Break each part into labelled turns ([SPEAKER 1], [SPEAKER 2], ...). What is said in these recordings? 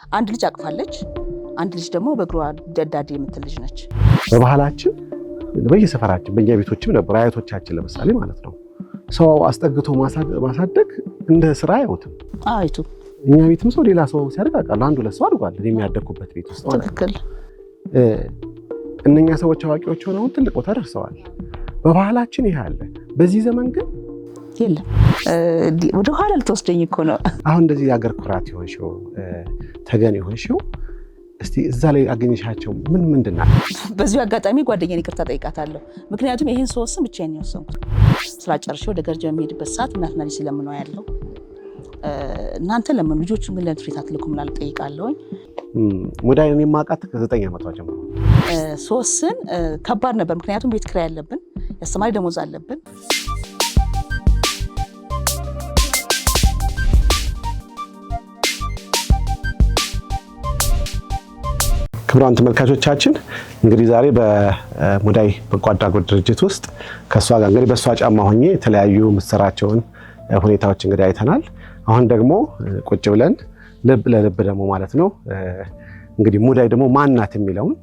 [SPEAKER 1] አንድ ልጅ አቅፋለች። አንድ ልጅ ደግሞ በእግሯ ደዳዴ የምትል ልጅ ነች።
[SPEAKER 2] በባህላችን በየሰፈራችን በየቤቶችም ነበር አያቶቻችን ለምሳሌ ማለት ነው ሰው አስጠግቶ ማሳደግ እንደ ስራ አይወትም።
[SPEAKER 1] አይቱ
[SPEAKER 2] እኛ ቤትም ሰው ሌላ ሰው ሲያደርግ አውቃለሁ። አንዱ ለሰው አድርጓል የሚያደርኩበት ቤት ውስጥ ማለት
[SPEAKER 1] ትክክል።
[SPEAKER 2] እነኛ ሰዎች አዋቂዎች ሆነው ትልቅ ቦታ ደርሰዋል። በባህላችን ይሄ አለ። በዚህ ዘመን ግን
[SPEAKER 1] የለም። ወደ ኋላ ልትወስደኝ እኮ ነው።
[SPEAKER 2] አሁን እንደዚህ የሀገር ኩራት ይሆንሽው ተገን ይሆንሽው እስቲ እዛ ላይ አገኘሻቸው ምንድን ናቸው?
[SPEAKER 1] በዚሁ አጋጣሚ ጓደኛዬን ይቅርታ ጠይቃታለሁ። ምክንያቱም ይሄን ስወስን ብቻዬን ነው የወሰንኩት። ስራ ጨርሼ ወደ ገርጃ የሚሄድበት ሰዓት እናትና ልጅ ስለምነው ያለው እናንተ ለምን ልጆቹን ግን ለትምህርት አትልኩም እላለሁ፣ ጠይቃለሁኝ።
[SPEAKER 2] ሙዳይን የማውቃት ከ9 ዓመቷ ጀምሮ
[SPEAKER 1] ስወስን ከባድ ነበር። ምክንያቱም ቤት ኪራይ አለብን፣ የአስተማሪ ደሞዝ አለብን።
[SPEAKER 2] ክቡራን ተመልካቾቻችን እንግዲህ ዛሬ በሙዳይ በጎ አድራጎት ድርጅት ውስጥ ከሷ ጋር እንግዲህ በሷ ጫማ ሆኜ የተለያዩ ምሰራቸውን ሁኔታዎች እንግዲህ አይተናል። አሁን ደግሞ ቁጭ ብለን ልብ ለልብ ደግሞ ማለት ነው እንግዲህ ሙዳይ ደግሞ ማናት የሚለውን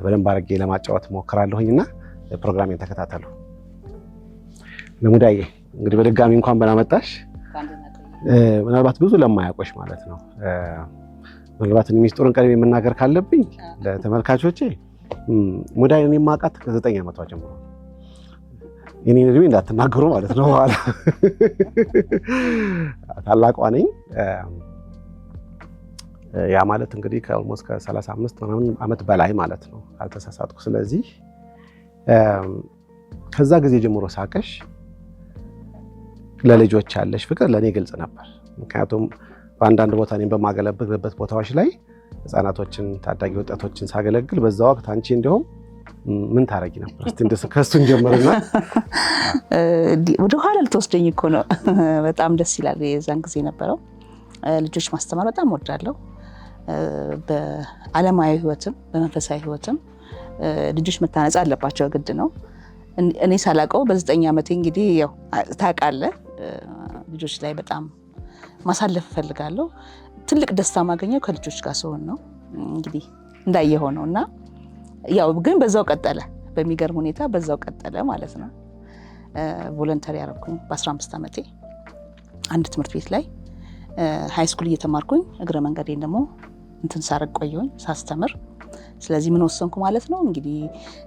[SPEAKER 2] በደንብ አድርጌ ለማጫወት ሞክራለሁኝና ፕሮግራሜን ተከታተሉ። ለሙዳይ እንግዲህ በድጋሚ እንኳን በላመጣሽ። ምናልባት ብዙ ለማያውቁሽ ማለት ነው ምናልባት ሚስጥሩን ቀድሜ መናገር ካለብኝ ለተመልካቾቼ ሙዳይን የማውቃት ከ9 ዓመቷ ጀምሮ የኔን እድሜ እንዳትናገሩ ማለት ነው። በኋላ ታላቋ ነኝ። ያ ማለት እንግዲህ ከኦልሞስት ከ35 ዓመት በላይ ማለት ነው አልተሳሳትኩ። ስለዚህ ከዛ ጊዜ ጀምሮ ሳቀሽ ለልጆች ያለሽ ፍቅር ለኔ ግልጽ ነበር። ምክንያቱም በአንዳንድ ቦታ እኔም በማገለግልበት ቦታዎች ላይ ህፃናቶችን ታዳጊ ወጣቶችን ሳገለግል በዛ ወቅት አንቺ እንደውም ምን ታረጊ ነበር? እስቲ ከእሱን ጀምርና።
[SPEAKER 1] ወደ ኋላ ልትወስደኝ እኮ ነው። በጣም ደስ ይላል። የዛን ጊዜ ነበረው ልጆች ማስተማር በጣም ወዳለሁ። በዓለማዊ ህይወትም በመንፈሳዊ ህይወትም ልጆች መታነጽ አለባቸው፣ ግድ ነው። እኔ ሳላውቀው በ9 ዓመቴ እንግዲህ ያው ታውቃለህ ልጆች ላይ በጣም ማሳለፍ እፈልጋለሁ። ትልቅ ደስታ ማገኘው ከልጆች ጋር ስሆን ነው እንግዲህ እንዳየኸው ነው። እና ያው ግን በዛው ቀጠለ፣ በሚገርም ሁኔታ በዛው ቀጠለ ማለት ነው። ቮለንተሪ ያደረኩኝ በ15 ዓመቴ አንድ ትምህርት ቤት ላይ ሃይ ስኩል እየተማርኩኝ እግረ መንገዴን ደግሞ እንትን ሳረግ ቆየሁኝ ሳስተምር። ስለዚህ ምን ወሰንኩ ማለት ነው እንግዲህ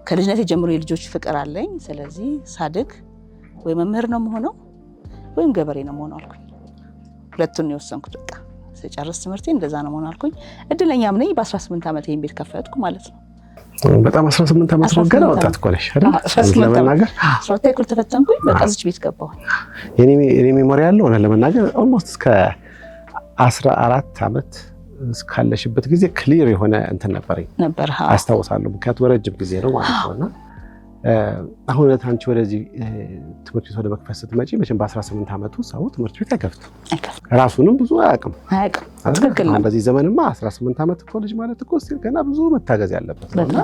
[SPEAKER 1] ከልጅነቴ ጀምሮ የልጆች ፍቅር አለኝ። ስለዚህ ሳድግ ወይ መምህር ነው የምሆነው ወይም ገበሬ ነው የምሆነው አልኩኝ። ሁለቱን ነው የወሰንኩት። በቃ ስጨርስ ትምህርቴ እንደዛ ነው መሆን አልኩኝ። እድለኛም ነኝ። በ18 ዓመቴ ይሄን ቤት ከፈትኩ ማለት ነው።
[SPEAKER 2] በጣም 18 ዓመት ነው ገና ወጣት እኮ ነሽ አይደል? ለመናገር
[SPEAKER 1] 18 ዓመት ተፈተንኩኝ። በቃ እዚህ ቤት ገባሁ።
[SPEAKER 2] የኔ ሜሞሪ ያለው ለመናገር ኦልሞስት እስከ 14 ዓመት እስካለሽበት ጊዜ ክሊር የሆነ እንትን ነበረኝ አስታውሳለሁ። ምክንያቱም ረጅም ጊዜ ነው ማለት ነውና አሁን አንቺ ወደዚህ ትምህርት ቤት ወደ መክፈት ስትመጪ መቼም በ18 ዓመቱ ሰው ትምህርት ቤት አይከፍትም። ራሱንም ብዙ አያውቅም።
[SPEAKER 1] ትክክል ነው።
[SPEAKER 2] በዚህ ዘመንማ 18 ዓመት እኮ ልጅ ማለት እኮ ገና ብዙ መታገዝ ያለበት ነውና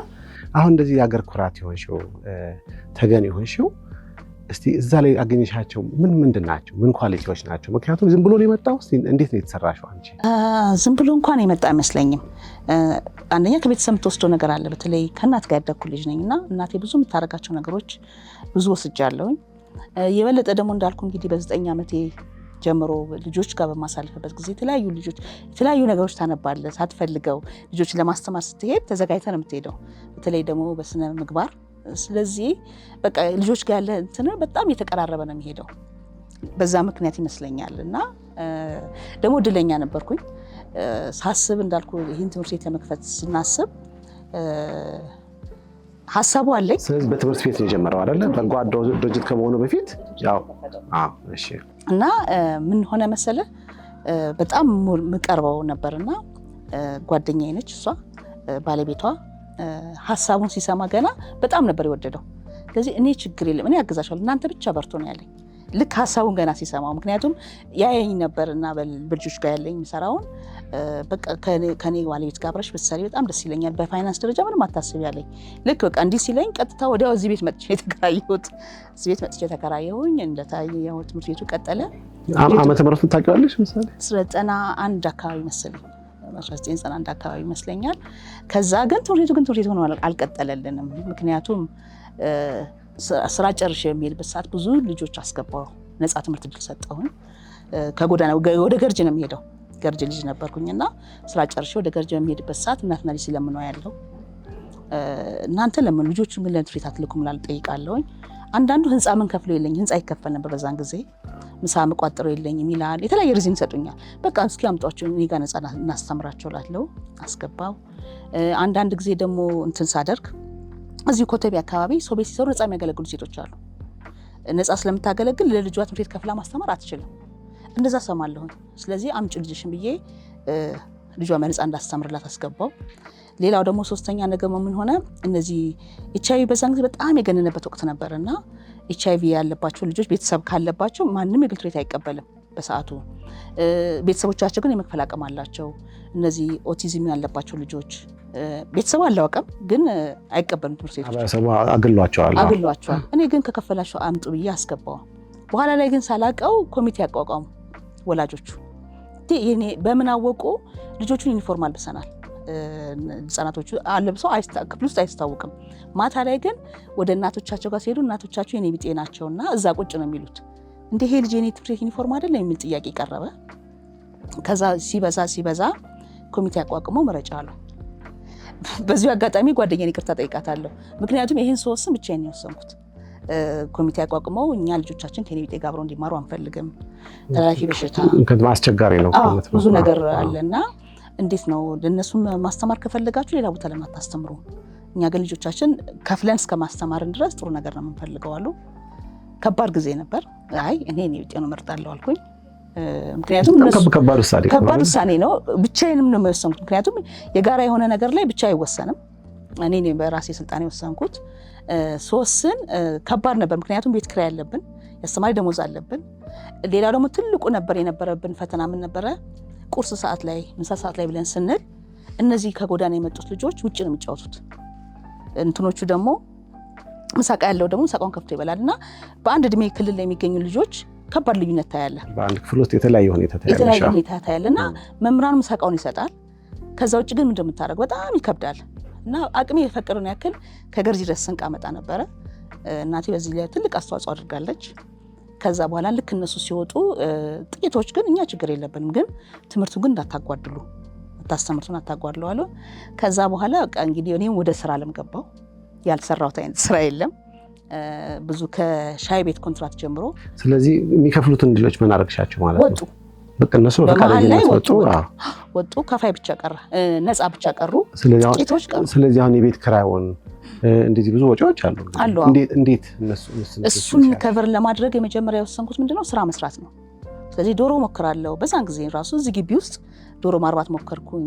[SPEAKER 2] አሁን እንደዚህ የሀገር ኩራት ይሆንሽው ተገን ይሆንሽው እስቲ እዛ ላይ አገኘሻቸው ምንድን ናቸው? ምን ኳሊቲዎች ናቸው? ምክንያቱም ዝም ብሎ ነው የመጣው። እስቲ እንዴት ነው የተሰራሽው አንቺ?
[SPEAKER 1] ዝም ብሎ እንኳን የመጣ አይመስለኝም። አንደኛ ከቤተሰብ የምትወስደው ነገር አለ። በተለይ ከእናት ጋር ያደግኩ ልጅ ነኝና እናቴ ብዙ የምታደርጋቸው ነገሮች ብዙ ወስጃለሁኝ። የበለጠ ደግሞ እንዳልኩ እንግዲህ በ9 ዓመቴ ጀምሮ ልጆች ጋር በማሳልፍበት ጊዜ የተለያዩ ነገሮች ታነባለህ ሳትፈልገው። ልጆች ለማስተማር ስትሄድ ተዘጋጅተህ ነው የምትሄደው፣ በተለይ ደግሞ በስነ ምግባር። ስለዚህ በቃ ልጆች ጋር ያለ እንትን በጣም እየተቀራረበ ነው የሚሄደው። በዛ ምክንያት ይመስለኛል። እና ደግሞ እድለኛ ነበርኩኝ። ሳስብ እንዳልኩ ይህን ትምህርት ቤት ለመክፈት ስናስብ ሀሳቡ አለኝ።
[SPEAKER 2] ስለዚህ በትምህርት ቤት ነው የጀመረው አይደለ? በጎ አድራጎት ድርጅት ከመሆኑ በፊት ያው እሺ።
[SPEAKER 1] እና ምን ሆነ መሰለ በጣም የምቀርበው ነበርና ጓደኛዬ ነች እሷ። ባለቤቷ ሀሳቡን ሲሰማ ገና በጣም ነበር የወደደው። ስለዚህ እኔ ችግር የለም እኔ አግዛሻለሁ እናንተ ብቻ በርቱ ነው ያለኝ። ልክ ሀሳቡን ገና ሲሰማው ምክንያቱም ያየኝ ነበርና በልጆች ጋር ያለኝ የሚሰራውን በቃ ከኔ ባለቤት ጋር አብረሽ ብትሰሪ በጣም ደስ ይለኛል፣ በፋይናንስ ደረጃ ምንም አታስቢ ያለኝ። ልክ በቃ እንዲህ ሲለኝ ቀጥታ ወዲያው እዚህ ቤት መጥቼ የተከራየሁት። እዚህ ቤት መጥቼ ተከራየሁኝ። እንደታየው ትምህርት ቤቱ ቀጠለ።
[SPEAKER 2] ዓመተ ምህረቱን ታውቂዋለሽ? ምሳሌ
[SPEAKER 1] 91 አካባቢ መሰለኝ 1991 አካባቢ ይመስለኛል። ከዛ ግን ትምህርት ቤት ሆኖ አልቀጠለልንም። ምክንያቱም ስራ ጨርሼ የሚሄድበት ሰዓት ብዙ ልጆች አስገባው፣ ነፃ ትምህርት እድል ሰጠሁኝ። ከጎዳና ወደ ገርጅ ነው የሚሄደው፣ ገርጅ ልጅ ነበርኩኝና ስራ ጨርሼ ወደ ገርጅ የሚሄድበት ሰዓት እናትና ልጅ ሲለምነው ያለው እናንተ ለምን ልጆቹን ግን ለትምህርት ቤት አትልኩም ላል ጠይቃለሁኝ። አንዳንዱ ህንፃ ምን ከፍሎ የለኝ፣ ህንፃ ይከፈል ነበር በዛን ጊዜ፣ ምሳ መቋጠረው የለኝም ይላል። የተለያየ ሪዝን ይሰጡኛል። በቃ እስኪ አምጧቸው እኔ ጋር ነፃ እናስተምራቸው ላለው አስገባው። አንዳንድ ጊዜ ደግሞ እንትን ሳደርግ እዚሁ ኮተቤ አካባቢ ሰው ቤት ሲሰሩ ነፃ የሚያገለግሉ ሴቶች አሉ። ነፃ ስለምታገለግል ለልጇ ትምህርት ቤት ከፍላ ማስተማር አትችልም። እንደዛ ሰማለሁኝ። ስለዚህ አምጪ ልጅሽን ብዬ ልጇ ነፃ እንዳስተምርላት አስገባው። ሌላው ደግሞ ሶስተኛ ነገር ምን ሆነ፣ እነዚህ ኤችአይቪ በዛን ጊዜ በጣም የገነነበት ወቅት ነበርና ኤችአይቪ ያለባቸው ልጆች ቤተሰብ ካለባቸው ማንም የግል ትምህርት ቤት አይቀበልም በሰዓቱ። ቤተሰቦቻቸው ግን የመክፈል አቅም አላቸው። እነዚህ ኦቲዝም ያለባቸው ልጆች ቤተሰቡ አላወቀም፣ ግን አይቀበሉም ትምህርት ቤቶች፣ አግሏቸዋል። እኔ ግን ከከፈላቸው አምጡ ብዬ አስገባው። በኋላ ላይ ግን ሳላቀው ኮሚቴ ያቋቋሙ ወላጆቹ። በምን አወቁ? ልጆቹን ዩኒፎርም አልብሰናል። ህጻናቶቹ አለብሰው ክፍል ውስጥ አይስታወቅም። ማታ ላይ ግን ወደ እናቶቻቸው ጋር ሲሄዱ እናቶቻቸው የኔ ቢጤ ናቸውና እዛ ቁጭ ነው የሚሉት። እንደ ይሄ ልጅ የኔ ትምህርት ቤት ዩኒፎርም አይደለም የሚል ጥያቄ ቀረበ። ከዛ ሲበዛ ኮሚቴ አቋቁመው መረጫ አሉ። በዚሁ አጋጣሚ ጓደኛዬን ይቅርታ ጠይቃታለሁ። ምክንያቱም ይሄን ስወስን ብቻዬን ነው የወሰንኩት። ኮሚቴ አቋቁመው እኛ ልጆቻችን ከኔ ቢጤ ጋር አብረው እንዲማሩ አንፈልግም፣ ተላላፊ በሽታ
[SPEAKER 2] አስቸጋሪ ነው ማለት ነው፣
[SPEAKER 1] ብዙ ነገር አለና እንዴት ነው ለነሱም ማስተማር ከፈለጋችሁ ሌላ ቦታ ለማታስተምሩ፣ እኛ ግን ልጆቻችን ከፍለን እስከ ማስተማርን ድረስ ጥሩ ነገር ነው የምንፈልገው አሉ። ከባድ ጊዜ ነበር። አይ እኔ ቢጤ ነው መርጣለሁ አልኩኝ። ምክንያቱም ከባድ ውሳኔ ነው። ብቻዬንም ነው የወሰንኩት። ምክንያቱም የጋራ የሆነ ነገር ላይ ብቻ አይወሰንም። እኔ በራሴ ስልጣን የወሰንኩት ስወስን ከባድ ነበር። ምክንያቱም ቤት ኪራይ ያለብን፣ የአስተማሪ ደሞዝ አለብን። ሌላ ደግሞ ትልቁ የነበረብን ፈተና ምን ነበረ? ቁርስ ሰዓት ላይ ምሳ ሰዓት ላይ ብለን ስንል እነዚህ ከጎዳና የመጡት ልጆች ውጭ ነው የሚጫወቱት። እንትኖቹ ደግሞ ምሳቃ ያለው ደግሞ ምሳቃውን ከፍቶ ይበላል እና በአንድ እድሜ ክልል ላይ የሚገኙ ልጆች ከባድ ልዩነት ታያለ።
[SPEAKER 2] በአንድ ክፍል ውስጥ የተለያየ ሁኔታ ታያለ እና መምህራኑ ምሳቃውን ይሰጣል። ከዛ ውጭ ግን እንደምታደርገው በጣም ይከብዳል እና አቅሜ የፈቀደውን ያክል ከገርጂ ድረስ ስንቅ አመጣ ነበረ። እናቴ በዚህ ላይ ትልቅ አስተዋጽኦ አድርጋለች። ከዛ በኋላ ልክ እነሱ ሲወጡ ጥቂቶች ግን እኛ ችግር የለብንም ግን ትምህርቱ ግን እንዳታጓድሉ፣ ታስተምሩን አታጓድሉ አሉ። ከዛ በኋላ በቃ እንግዲህ እኔም ወደ ስራ ዓለም ገባሁ። ያልሰራሁት አይነት ስራ የለም ብዙ ከሻይ ቤት ኮንትራት ጀምሮ። ስለዚህ የሚከፍሉትን ልጆች ምን አደረግሻቸው ማለት ነው?
[SPEAKER 1] ወጡ።
[SPEAKER 2] በቃ እነሱ በፈቃደኝነት
[SPEAKER 1] ወጡ። ከፋይ ብቻ ቀረ፣ ነፃ ብቻ ቀሩ፣ ጥቂቶች ቀሩ።
[SPEAKER 2] ስለዚህ አሁን የቤት ኪራዩን እንደዚህ ብዙ ወጪዎች አሉ። እንዴት
[SPEAKER 1] እሱን ከቨር ለማድረግ የመጀመሪያ የወሰንኩት ምንድነው ስራ መስራት ነው። ስለዚህ ዶሮ ሞክራለሁ። በዛን ጊዜ ራሱ እዚህ ግቢ ውስጥ ዶሮ ማርባት ሞከርኩኝ።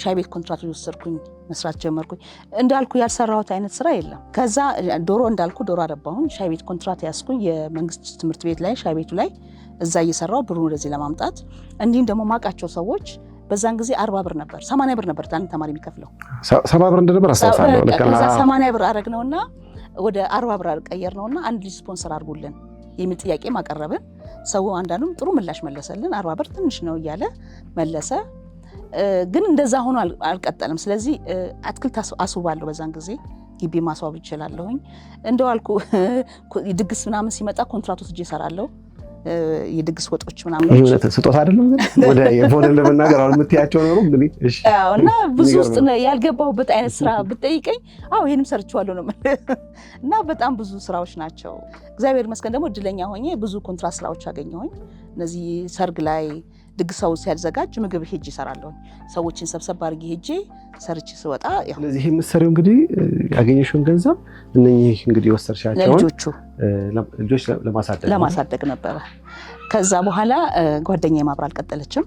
[SPEAKER 1] ሻይ ቤት ኮንትራት ወሰድኩኝ፣ መስራት ጀመርኩኝ። እንዳልኩ ያልሰራሁት አይነት ስራ የለም። ከዛ ዶሮ ዶሮ አረባሁኝ። ሻይ ቤት ኮንትራት ያስኩኝ የመንግስት ትምህርት ቤት ላይ ሻይ ቤቱ ላይ እዛ እየሰራው ብሩን ወደዚህ ለማምጣት። እንዲሁም ደግሞ ማቃቸው ሰዎች በዛን ጊዜ 40 ብር ነበር 80 ብር ነበር አንድ ተማሪ የሚከፍለው።
[SPEAKER 2] 70 ብር እንደነበር አስተዋውሳለሁ።
[SPEAKER 1] ከዛ 80 ብር አረግነውና ወደ 40 ብር ቀየርነውና አንድ ልጅ ስፖንሰር አድርጉልን የሚል ጥያቄ ማቀረብን። ሰው አንዳንዱም ጥሩ ምላሽ መለሰልን። 40 ብር ትንሽ ነው እያለ መለሰ። ግን እንደዛ ሆኖ አልቀጠለም። ስለዚህ አትክልት አስውባለሁ። በዛን ጊዜ ግቢ ማስዋብ ይችላለሁኝ። እንደው አልኩ ድግስ ምናምን ሲመጣ ኮንትራት ወስጄ እሰራለሁ። የድግስ ወጦች ምናምን
[SPEAKER 2] ይሄ እውነት ስጦታ አይደለም ግን ወደ የፎን ለመናገር አሁን የምትያቸው ነው እንግዲህ። እሺ
[SPEAKER 1] እና ብዙ ውስጥ ያልገባሁበት አይነት ስራ ብትጠይቀኝ ይሄንም ሰርቻለሁ ነው እና በጣም ብዙ ስራዎች ናቸው። እግዚአብሔር ይመስገን ደግሞ እድለኛ ሆኜ ብዙ ኮንትራት ስራዎች አገኘሁኝ። እነዚህ ሰርግ ላይ ድግስ ሰው ሲያዘጋጅ ምግብ ሄጄ እሰራለሁ። ሰዎችን ሰብሰብ አድርጌ ሄጄ ሰርቼ ስወጣ
[SPEAKER 2] ስለዚህ ይሄ የምትሰሪው እንግዲህ ያገኘሽውን ገንዘብ እነኚህ እንግዲህ ወሰርሻቸውን ልጆች
[SPEAKER 1] ለማሳደግ ነበረ። ከዛ በኋላ ጓደኛዬ ማብራ አልቀጠለችም።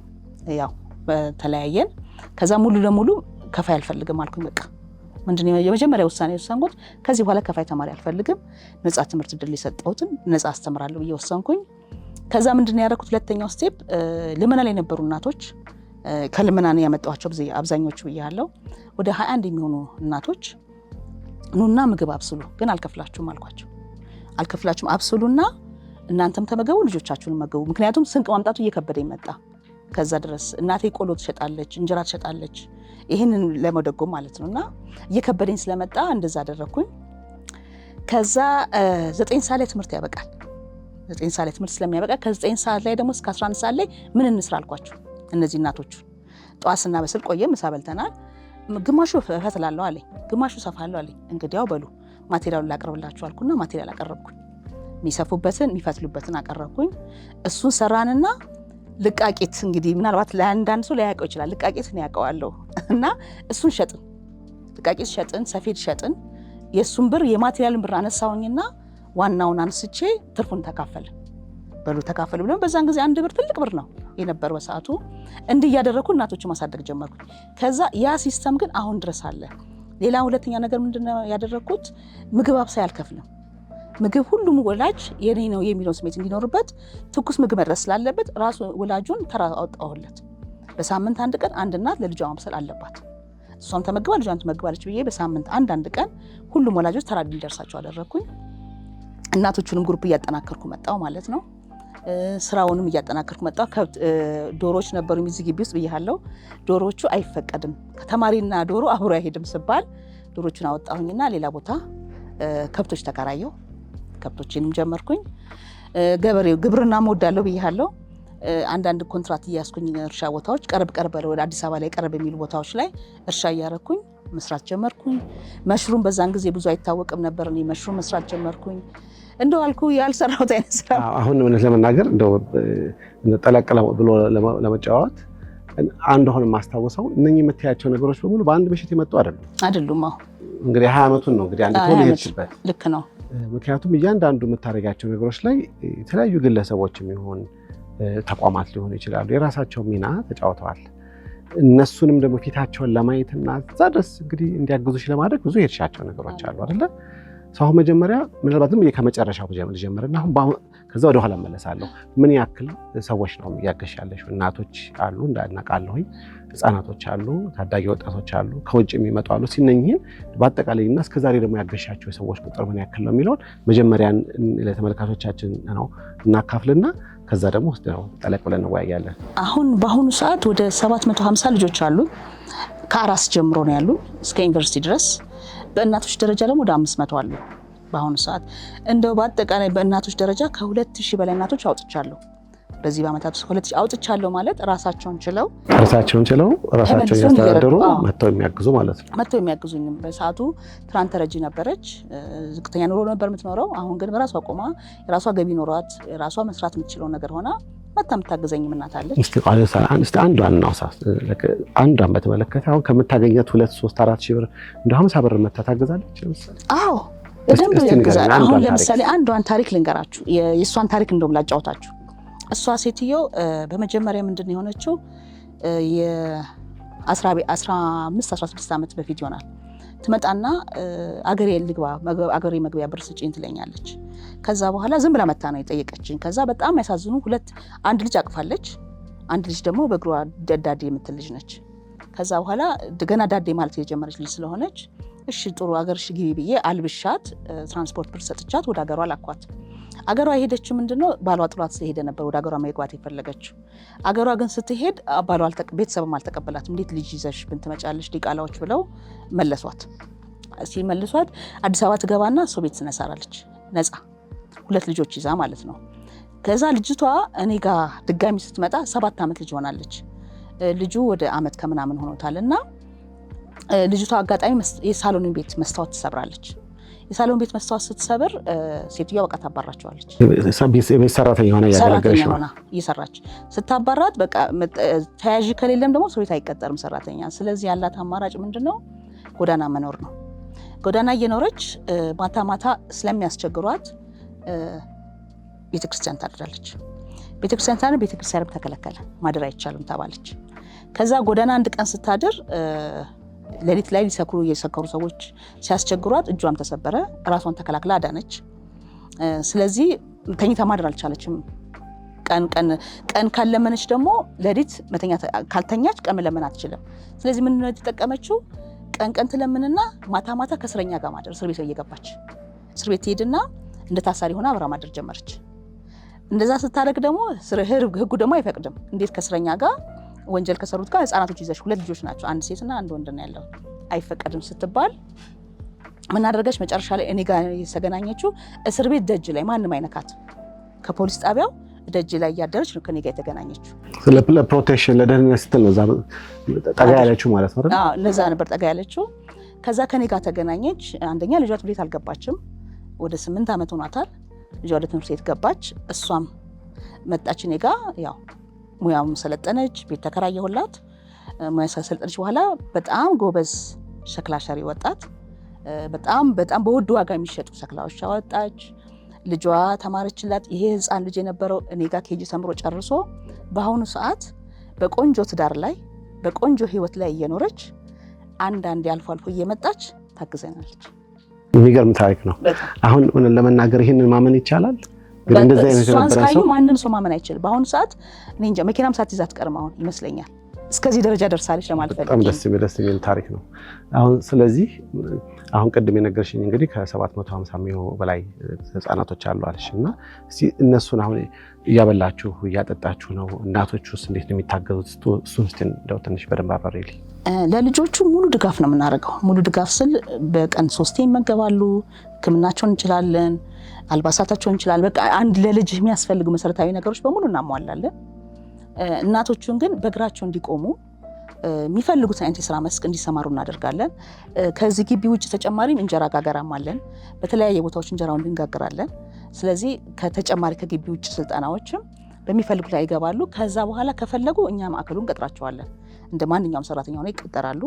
[SPEAKER 1] ያው ተለያየን። ከዛ ሙሉ ለሙሉ ከፋይ አልፈልግም አልኩኝ። በቃ ምንድነው የመጀመሪያ ውሳኔ ወሰንኩት። ከዚህ በኋላ ከፋይ ተማሪ አልፈልግም፣ ነፃ ትምህርት ዕድል የሰጠሁትን ነፃ አስተምራለሁ ብዬ ወሰንኩኝ። ከዛ ምንድነው ያደረኩት? ሁለተኛው ስቴፕ ልመና ላይ የነበሩ እናቶች ከልመና ነው ያመጣኋቸው አብዛኞቹ ብያለሁ። ወደ 21 የሚሆኑ እናቶች ኑና ምግብ አብስሉ፣ ግን አልከፍላችሁም አልኳቸው። አልከፍላችሁም፣ አብስሉና እናንተም ተመገቡ፣ ልጆቻችሁን መገቡ። ምክንያቱም ስንቅ ማምጣቱ እየከበደ ይመጣ። ከዛ ድረስ እናቴ ቆሎ ትሸጣለች፣ እንጀራ ትሸጣለች። ይህንን ለመደጎም ማለት ነውና እየከበደኝ ስለመጣ እንደዛ አደረኩኝ። ከዛ 9 ሰዓት ላይ ትምህርት ያበቃል። 9 ሰዓት ላይ ትምህርት ስለሚያበቃ ከ9 ሰዓት ላይ ደግሞ እስከ 11 ሰዓት ላይ ምን እንስራ አልኳቸው። እነዚህ እናቶቹ ጠዋት ስናበስል ቆየ፣ ምሳ በልተናል። ግማሹ እፈትላለሁ አለኝ፣ ግማሹ እሰፋለሁ አለኝ። እንግዲያው በሉ ማቴሪያሉን ላቀርብላችሁ አልኩና ማቴሪያል አቀረብኩኝ። የሚሰፉበትን የሚፈትሉበትን አቀረብኩኝ። እሱን ሰራንና ልቃቂት እንግዲህ ምናልባት ለአንዳንድ ሰው ላያውቀው ይችላል። ልቃቂት ነው ያውቀዋለሁ። እና እሱን ሸጥን፣ ልቃቂት ሸጥን፣ ሰፌድ ሸጥን። የእሱን ብር የማቴሪያልን ብር አነሳውኝና ዋናውን አንስቼ ትርፉን ተካፈልን። በሉ ተካፈል ብለን በዛን ጊዜ 1 ብር ትልቅ ብር ነው የነበረው በሰዓቱ። እንዲህ እያደረኩ እናቶችን ማሳደግ ጀመርኩኝ። ከዛ ያ ሲስተም ግን አሁን ድረስ አለ። ሌላ ሁለተኛ ነገር ምንድነው ያደረኩት? ምግብ አብሳይ አልከፍልም። ምግብ ሁሉም ወላጅ የኔ ነው የሚለው ስሜት እንዲኖርበት ትኩስ ምግብ መድረስ ስላለበት ራሱ ወላጁን ተራ አወጣሁለት። በሳምንት 1 ቀን አንድ እናት ለልጇ ማብሰል አለባት። እሷም ተመግባ ልጇን ትመግባለች ብዬ በሳምንት አንድ ቀን ሁሉም ወላጆች ተራ እንዲደርሳቸው አደረኩኝ። እናቶቹንም ግሩፕ እያጠናከርኩ መጣሁ ማለት ነው። ስራውንም እያጠናከርኩ መጣሁ። ዶሮዎች ነበሩ እዚህ ግቢ ውስጥ ብያለሁ። ዶሮዎቹ አይፈቀድም ከተማሪና ዶሮ አብሮ አይሄድም ስባል ዶሮቹን አወጣሁኝና ሌላ ቦታ ከብቶች ተከራየሁ። ከብቶችንም ጀመርኩኝ። ገበሬው ግብርና እወዳለሁ ብያለሁ። አንዳንድ ኮንትራት እያስኩኝ እርሻ ቦታዎች ቀረብ ወደ አዲስ አበባ ላይ ቀረብ የሚሉ ቦታዎች ላይ እርሻ እያረኩኝ መስራት ጀመርኩኝ። መሽሩም በዛን ጊዜ ብዙ አይታወቅም ነበር። እኔ መሽሩም መስራት ጀመርኩኝ። እንደው አልኩ ያልሰራሁት አይነት ስራ። አሁን
[SPEAKER 2] ምን ለመናገር እንደው ጠለቅ ብሎ ለመጫወት አንድ ሆነ ማስታወሰው እነኚህ የምታያቸው ነገሮች በሙሉ በአንድ በሽታ የመጡ
[SPEAKER 1] አይደሉም።
[SPEAKER 2] እንግዲህ 20 ዓመቱን ነው እንግዲህ አንድ ቶሎ ይችላል።
[SPEAKER 1] ልክ ነው።
[SPEAKER 2] ምክንያቱም እያንዳንዱ የምታደርጋቸው ነገሮች ላይ የተለያዩ ግለሰቦች የሚሆን ተቋማት ሊሆኑ ይችላሉ የራሳቸው ሚና ተጫውተዋል። እነሱንም ደግሞ ፊታቸውን ለማየትና እዛ ድረስ እንግዲህ እንዲያግዙሽ ለማድረግ ብዙ የሄድሻቸው ነገሮች አሉ አይደለ? ሰው መጀመሪያ ምናልባት ዝም ከመጨረሻው ጀምርና አሁን ከዛ ወደ ኋላ እመለሳለሁ። ምን ያክል ሰዎች ነው እያገሻለሽ? እናቶች አሉ እንዳናቃለሁ፣ ህፃናቶች አሉ፣ ታዳጊ ወጣቶች አሉ፣ ከውጭ የሚመጡ አሉ። ሲነኝህን በአጠቃላይና እስከዛሬ ደግሞ ያገሻቸው የሰዎች ቁጥር ምን ያክል ነው የሚለውን መጀመሪያ ለተመልካቾቻችን ነው እናካፍልና ከዛ ደግሞ ውስጥ ነው ጠለቅ ብለን እንወያያለን።
[SPEAKER 1] በአሁኑ ሰዓት ወደ 750 ልጆች አሉ። ከአራስ ጀምሮ ነው ያሉ እስከ ዩኒቨርሲቲ ድረስ። በእናቶች ደረጃ ደግሞ ወደ 500 አሉ በአሁኑ ሰዓት። እንደው በአጠቃላይ በእናቶች ደረጃ ከ2000 በላይ እናቶች አውጥቻለሁ። በዚህ በአመታት ውስጥ 2000 አውጥቻለሁ ማለት ራሳቸውን ችለው ራሳቸውን ያስተዳደሩ መጥተው የሚያግዙ ማለት ነው። መጥተው የሚያግዙኝ በሰዓቱ ትራንት ተረጂ ነበረች። ዝቅተኛ ኑሮ ነበር የምትኖረው። አሁን ግን በራሷ ቆማ የራሷ ገቢ ኖሯት የራሷ መስራት የምትችለው ነገር ሆና መታ የምታገዘኝ እናት አለች።
[SPEAKER 2] እስቲ አንዷን በተመለከተ አሁን ከምታገኛት 2፣ 3፣ 4 ሺህ ብር እንደ 50 ብር መታ ታገዛለች።
[SPEAKER 1] አዎ በደንብ ያገዛል። አሁን ለምሳሌ አንዷን ታሪክ ልንገራችሁ። የእሷን ታሪክ እንደውም ላጫውታችሁ። እሷ ሴትዮ በመጀመሪያ ምንድን የሆነችው የ15-16 ዓመት በፊት ይሆናል። ትመጣና አገሬ ልግባ አገሬ መግቢያ ብር ስጪኝ ትለኛለች። ከዛ በኋላ ዝም ብላ መታ ነው የጠየቀችኝ። ከዛ በጣም ያሳዝኑ አንድ ልጅ አቅፋለች። አንድ ልጅ ደግሞ በእግሯ ዳዴ የምትል ልጅ ነች። ከዛ በኋላ ገና ዳዴ ማለት የጀመረች ልጅ ስለሆነች እሺ ጥሩ አገርሽ ግቢ ብዬ አልብሻት ትራንስፖርት ብር ሰጥቻት ወደ አገሯ ላኳት። አገሯ የሄደችው ምንድነው ባሏ ጥሏት ስለሄደ ነበር ወደ አገሯ መግባት የፈለገችው። አገሯ ግን ስትሄድ ባሏ ቤተሰብም አልተቀበላትም። እንዴት ልጅ ይዘሽ ብንትመጫለሽ ዲቃላዎች ብለው መለሷት። ሲመልሷት አዲስ አበባ ትገባና ሰው ቤት ትነሳራለች ነፃ 2 ልጆች ይዛ ማለት ነው። ከዛ ልጅቷ እኔ ጋር ድጋሚ ስትመጣ 7 ዓመት ልጅ ሆናለች። ልጁ ወደ ዓመት ከምናምን ሆኖታልና ልጅቷ አጋጣሚ የሳሎን ቤት መስታወት ትሰብራለች። የሳሎን ቤት መስታወት ስትሰብር ሴትዮዋ በቃ ታባራቸዋለች።
[SPEAKER 2] ቤት ሰራተኛ ሆና ያገለገለች ነው
[SPEAKER 1] እየሰራች ስታባራት በቃ ተያዥ ከሌለም ደግሞ ሰው ቤት አይቀጠርም ሰራተኛ። ስለዚህ ያላት አማራጭ ምንድነው? ጎዳና መኖር ነው። ጎዳና እየኖረች ማታ ማታ ስለሚያስቸግሯት ቤተክርስቲያን ታድራለች። ቤተክርስቲያን ተከለከለ፣ ማደር አይቻልም ተባለች። ከዛ ጎዳና አንድ ቀን ስታድር ሌሊት ላይ የሰከሩ ሰዎች ሲያስቸግሯት እጇም ተሰበረ። ራሷን ተከላክላ አዳነች። ስለዚህ ተኝታ ማደር አልቻለችም። ቀን ካለመነች ደግሞ ሌሊት ካልተኛች ቀን መለመን አትችልም። ስለዚህ ምን ነው የተጠቀመችው? ቀን ትለምንና ማታ ማታ ከእስረኛ ጋር ማደር። እስር ቤት እየገባች እስር ቤት ትሄድና እንደ ታሳሪ ሆና አብራ ማደር ጀመረች። እንደዛ ስታደርግ ደግሞ ህጉ ደግሞ አይፈቅድም። እንዴት ከእስረኛ ጋር ወንጀል ከሰሩት ጋር ህፃናቶች ይዘሽ 2 ልጆች ናቸው፣ አንድ ሴትና አንድ ወንድ ነው ያለው፣ አይፈቀድም ስትባል ምን አደረገች? መጨረሻ ላይ እኔ ጋር የተገናኘችው እስር ቤት ደጅ ላይ ማንም አይነካት፣ ከፖሊስ ጣቢያው ደጅ ላይ እያደረች ነው ከኔ ጋር የተገናኘችው።
[SPEAKER 2] ለፕሮቴክሽን ለደህንነት ስትል ነው ጠጋ ያለችው ማለት ነው።
[SPEAKER 1] አዎ ለዛ ነበር ጠጋ ያለችው። ከዛ ከኔ ጋር ተገናኘች። አንደኛ ልጇ ትምህርት ቤት አልገባችም፣ ወደ 8 ዓመት ሆኗታል። ልጇ ወደ ትምህርት ቤት ገባች። እሷም መጣች እኔ ጋር፣ ያው ሙያውን ሰለጠነች፣ ቤት ተከራየሁላት። ሙያ ሰለጠነች በኋላ በጣም ጎበዝ ሸክላ ሰሪ ወጣት፣ በጣም በውድ ዋጋ የሚሸጡ ሸክላዎች አወጣች። ልጇ ተማረችላት። ይሄ ህፃን ልጅ የነበረው እኔ ጋር ኬጂ ተምሮ ጨርሶ በአሁኑ ሰዓት በቆንጆ ትዳር ላይ በቆንጆ ህይወት ላይ እየኖረች አንዳንዴ አልፎ እየመጣች ታግዘናለች።
[SPEAKER 2] የሚገርም ታሪክ ነው። አሁን ለመናገር ይሄንን ማመን ይቻላል? ግን እንደዛ አይነት ነበር ሰው
[SPEAKER 1] ማንም ሰው ማመን አይችልም። በአሁኑ ሰዓት እኔ እንጃ መኪናም ሳትይዝ አትቀርም አሁን ይመስለኛል። እስከዚህ ደረጃ ደርሳለች ለማለት ፈልጌ።
[SPEAKER 2] በጣም ደስ የሚል ታሪክ ነው። ስለዚህ አሁን ቅድም የነገርሽኝ እንግዲህ ከ750 የሚሆኑ በላይ ህፃናቶች አሉ አለሽና እነሱን አሁን እያበላችሁ እያጠጣችሁ ነው። እናቶቹስ እንዴት ነው የሚታገዙት? እሱን እስቲ እንደው ትንሽ በደንብ አብራሪልኝ።
[SPEAKER 1] ለልጆቹ ሙሉ ድጋፍ ነው የምናደርገው። ሙሉ ድጋፍ ስል በቀን 3 ይመገባሉ፣ ህክምናቸውን እንችላለን፣ አልባሳታቸውን እንችላለን። በቃ አንድ ለልጅ የሚያስፈልጉ መሰረታዊ ነገሮች በሙሉ እናሟላለን። እናቶቹን ግን በእግራቸው እንዲቆሙ የሚፈልጉት አይነት የስራ መስክ እንዲሰማሩ እናደርጋለን። ከዚህ ግቢ ውጭ ተጨማሪም እንጀራ ጋገራም አለን። በተለያየ ቦታዎች እንጀራውን እንጋግራለን። ስለዚህ ከተጨማሪ ከግቢ ውጭ ስልጠናዎችም በሚፈልጉት ላይ ይገባሉ። ከዛ በኋላ ከፈለጉ እኛ ማዕከሉን እንቀጥራቸዋለን። እንደ ማንኛውም ሰራተኛ ሆነው ይቀጠራሉ።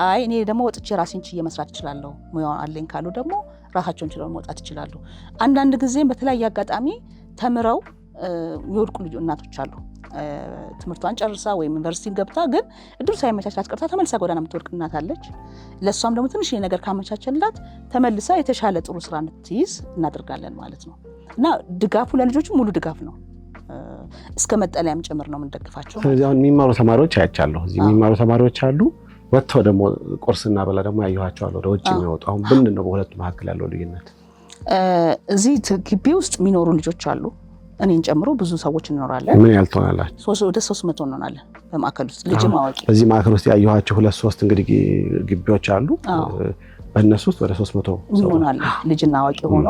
[SPEAKER 1] አይ እኔ ደግሞ ወጥቼ ራሴን ችዬ መስራት እችላለሁ ሙያው አለኝ ካሉ ደግሞ ራሳቸውን ችለው መውጣት ይችላሉ። አንዳንድ ጊዜም በተለያየ አጋጣሚ ተምረው የሚወድቁ እናቶች አሉ። ትምህርቷን ጨርሳ ወይም ዩኒቨርሲቲ ገብታ ግን እድሉ ሳይመቻቻት ቀርታ ተመልሳ ጎዳና የምትወድቅ እናት አለች። ለእሷም ደግሞ ትንሽ ነገር ካመቻቸላት ተመልሳ የተሻለ ጥሩ ስራ እንድትይዝ እናደርጋለን ማለት ነው። እና ድጋፉ ለልጆቹ ሙሉ ድጋፍ ነው። እስከ መጠለያም ጭምር ነው የምንደግፋቸው።
[SPEAKER 2] ስለዚህ አሁን የሚማሩ ተማሪዎች አያቻለሁ። እዚህ የሚማሩ ተማሪዎች አሉ። ወጥተው ደግሞ ቁርስና በላ ደግሞ ያየኋቸው አሉ ወደ ውጭ የሚወጡ። አሁን ምንድን ነው በሁለቱ መካከል ያለው ልዩነት?
[SPEAKER 1] እዚህ ግቢ ውስጥ የሚኖሩ ልጆች አሉ፣ እኔን ጨምሮ ብዙ ሰዎች እንኖራለን።
[SPEAKER 2] ምን ያህል ትሆናላችሁ?
[SPEAKER 1] ወደ 300 እንሆናለን በማዕከል ውስጥ ልጅ ማዋቂ።
[SPEAKER 2] እዚህ ማዕከል ውስጥ ያየኋቸው 2-3 እንግዲህ ግቢዎች አሉ። በእነሱ ውስጥ ወደ 300
[SPEAKER 1] ይሆናሉ ልጅና አዋቂ ሆኖ።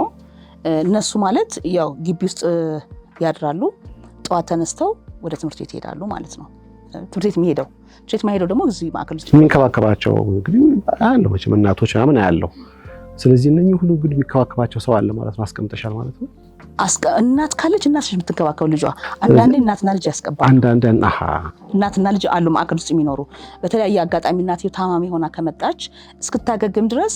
[SPEAKER 1] እነሱ ማለት ያው ግቢ ውስጥ ያድራሉ፣ ጠዋት ተነስተው ወደ ትምህርት ቤት ይሄዳሉ ማለት ነው። ትምህርት ቤት የሚሄደው ደግሞ እዚህ ማዕከል ውስጥ
[SPEAKER 2] የሚንከባከባቸው እንግዲህ አያለሁ መቼም እናቶች ምናምን አያለሁ። ስለዚህ እነኚህ ሁሉ እንግዲህ የሚከባከባቸው ሰው አለ ማለት ነው። አስቀምጠሻል ማለት ነው።
[SPEAKER 1] እናት ካለች እናት የምትንከባከብ ልጇ። አንዳንዴ እናትና ልጅ ያስቀባል። እናትና ልጅ አሉ ማዕከል ውስጥ የሚኖሩ። በተለያየ አጋጣሚ እናትየው ታማሚ ሆና ከመጣች እስክታገግም ድረስ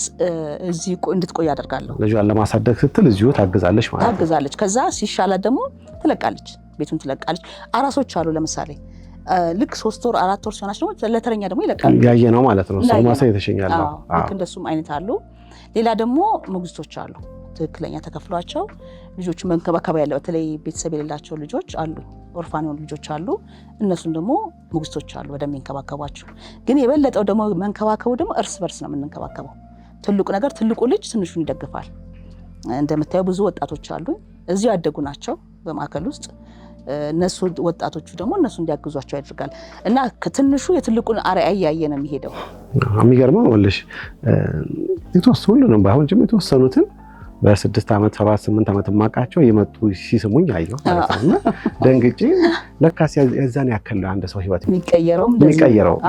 [SPEAKER 1] እዚህ እንድትቆይ ያደርጋለሁ።
[SPEAKER 2] ልጇን ለማሳደግ ስትል እዚሁ ታግዛለች ማለት ነው።
[SPEAKER 1] ታግዛለች። ከዛ ሲሻላት ደግሞ ትለቃለች፣ ቤቱን ትለቃለች። አራሶች አሉ ለምሳሌ ልክ 3 ወር 4 ወር ሲሆናች ደግሞ ለተረኛ ደግሞ ይለቃሉ።
[SPEAKER 2] ያየ ነው ማለት ነው። ሰው ማሳይ ተሸኛለ።
[SPEAKER 1] ልክ እንደሱም አይነት አሉ። ሌላ ደግሞ ሞግዚቶች አሉ ትክክለኛ ተከፍሏቸው ልጆቹ መንከባከብ ያለው በተለይ ቤተሰብ የሌላቸው ልጆች አሉ፣ ኦርፋን የሆኑ ልጆች አሉ። እነሱን ደግሞ ሞግዚቶች አሉ በደንብ የሚንከባከቧቸው። ግን የበለጠው ደግሞ መንከባከቡ ደግሞ እርስ በርስ ነው የምንንከባከበው። ትልቁ ነገር ትልቁ ልጅ ትንሹን ይደግፋል። እንደምታየው ብዙ ወጣቶች አሉ እዚሁ ያደጉ ናቸው በማዕከል ውስጥ። እነሱ ወጣቶቹ ደግሞ እነሱ እንዲያግዟቸው ያደርጋል እና ከትንሹ የትልቁን አርአያ እያየ ነው የሚሄደው።
[SPEAKER 2] የሚገርመው ወልሽ የተወሰኑ ነው ባሁን ጀምሮ የተወሰኑትን በ6 ዓመት 7-8 ዓመት ማቃቸው የመጡ ሲስሙኝ አየሁ ማለት ነው። ደንግጬ ለካስ የዛን ያክል አንድ ሰው ህይወት የሚቀየረው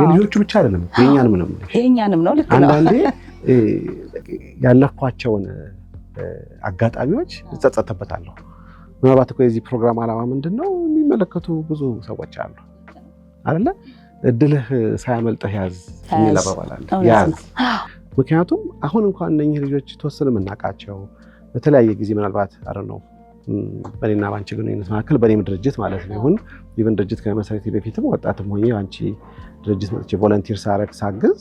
[SPEAKER 2] የልጆቹ ብቻ አይደለም የኛንም ነው። ልክ ነው። አንዳንዴ ያለፏቸውን አጋጣሚዎች እጸጸትበታለሁ። ምናልባት እኮ የዚህ ፕሮግራም ዓላማ ምንድነው? የሚመለከቱ ብዙ ሰዎች አሉ አይደለ? እድልህ ሳያመልጥህ ያዝ የሚል አባባል አለ። ያዝ። ምክንያቱም አሁን እንኳን እነኚህ ልጆች ተወሰነ የምናውቃቸው በተለያየ ጊዜ ምናልባት ነው በእኔና ባንቺ ግንኙነት መካከል በእኔም ድርጅት ማለት ነው ይሁን ኢቨን ድርጅት ከመሰረቴ በፊትም ወጣትም ሆኜ አንቺ ድርጅት መጥቼ ቮለንቲር ሳግዝ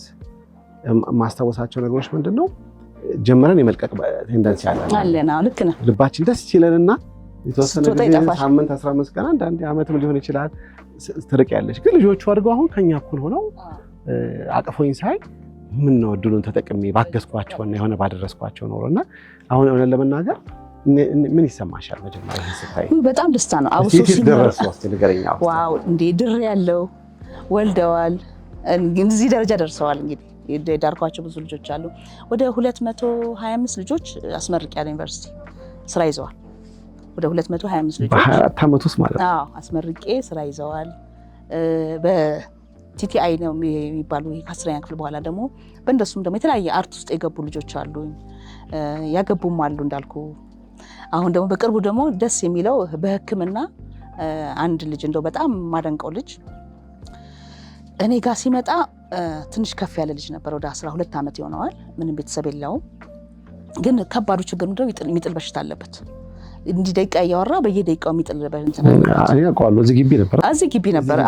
[SPEAKER 2] ማስታወሳቸው ነገሮች ምንድነው? ጀመረን የመልቀቅ ቴንደንሲ
[SPEAKER 1] አለና ልክ ነው።
[SPEAKER 2] ልባችን ደስ ይለንና የተወሰነ ጊዜ ሳምንት 15 ቀን አንዳንዴ ዓመትም ሊሆን ይችላል ትርቅ ያለች ግን ልጆቹ አድገው አሁን ከኛ እኩል ሆነው አቅፎኝ ሳይ ምን ነው እድሉን ተጠቅሜ ባገዝኳቸውና የሆነ ባደረስኳቸው ኖርና አሁን ለመናገር ምን ይሰማሻል መጀመሪያ ይሄን ስታይ?
[SPEAKER 1] በጣም ደስታ ነው። አብሶ
[SPEAKER 2] ሲደረስ
[SPEAKER 1] ዋው እንዴ ድር ያለው ወልደዋል፣ እዚህ ደረጃ ደርሰዋል። እንግዲህ የዳርኳቸው ብዙ ልጆች አሉ። ወደ 225 ልጆች አስመርቂያለሁ። ዩኒቨርሲቲ ስራ ይዘዋል። ወደ 225 ልጆች
[SPEAKER 2] በ24 ዓመት ውስጥ ማለት ነው።
[SPEAKER 1] አዎ አስመርቄ ስራ ይዘዋል። በቲቲአይ ነው የሚባሉ ከ10ኛ ክፍል በኋላ ደግሞ በእንደሱም ደግሞ የተለያየ አርት ውስጥ የገቡ ልጆች አሉ፣ ያገቡም አሉ እንዳልኩ። አሁን ደግሞ በቅርቡ ደግሞ ደስ የሚለው በሕክምና አንድ ልጅ እንደው በጣም ማደንቀው ልጅ እኔ ጋር ሲመጣ ትንሽ ከፍ ያለ ልጅ ነበር። ወደ 12 ዓመት ይሆነዋል። ምንም ቤተሰብ የለውም። ግን ከባዱ ችግር ምንድነው? የሚጥል በሽታ አለበት። እንዲህ ደቂቃ እያወራ በየደቂቃው የሚጥል በሽታ
[SPEAKER 2] እኔ አውቀዋለሁ። እዚህ ግቢ ነበር።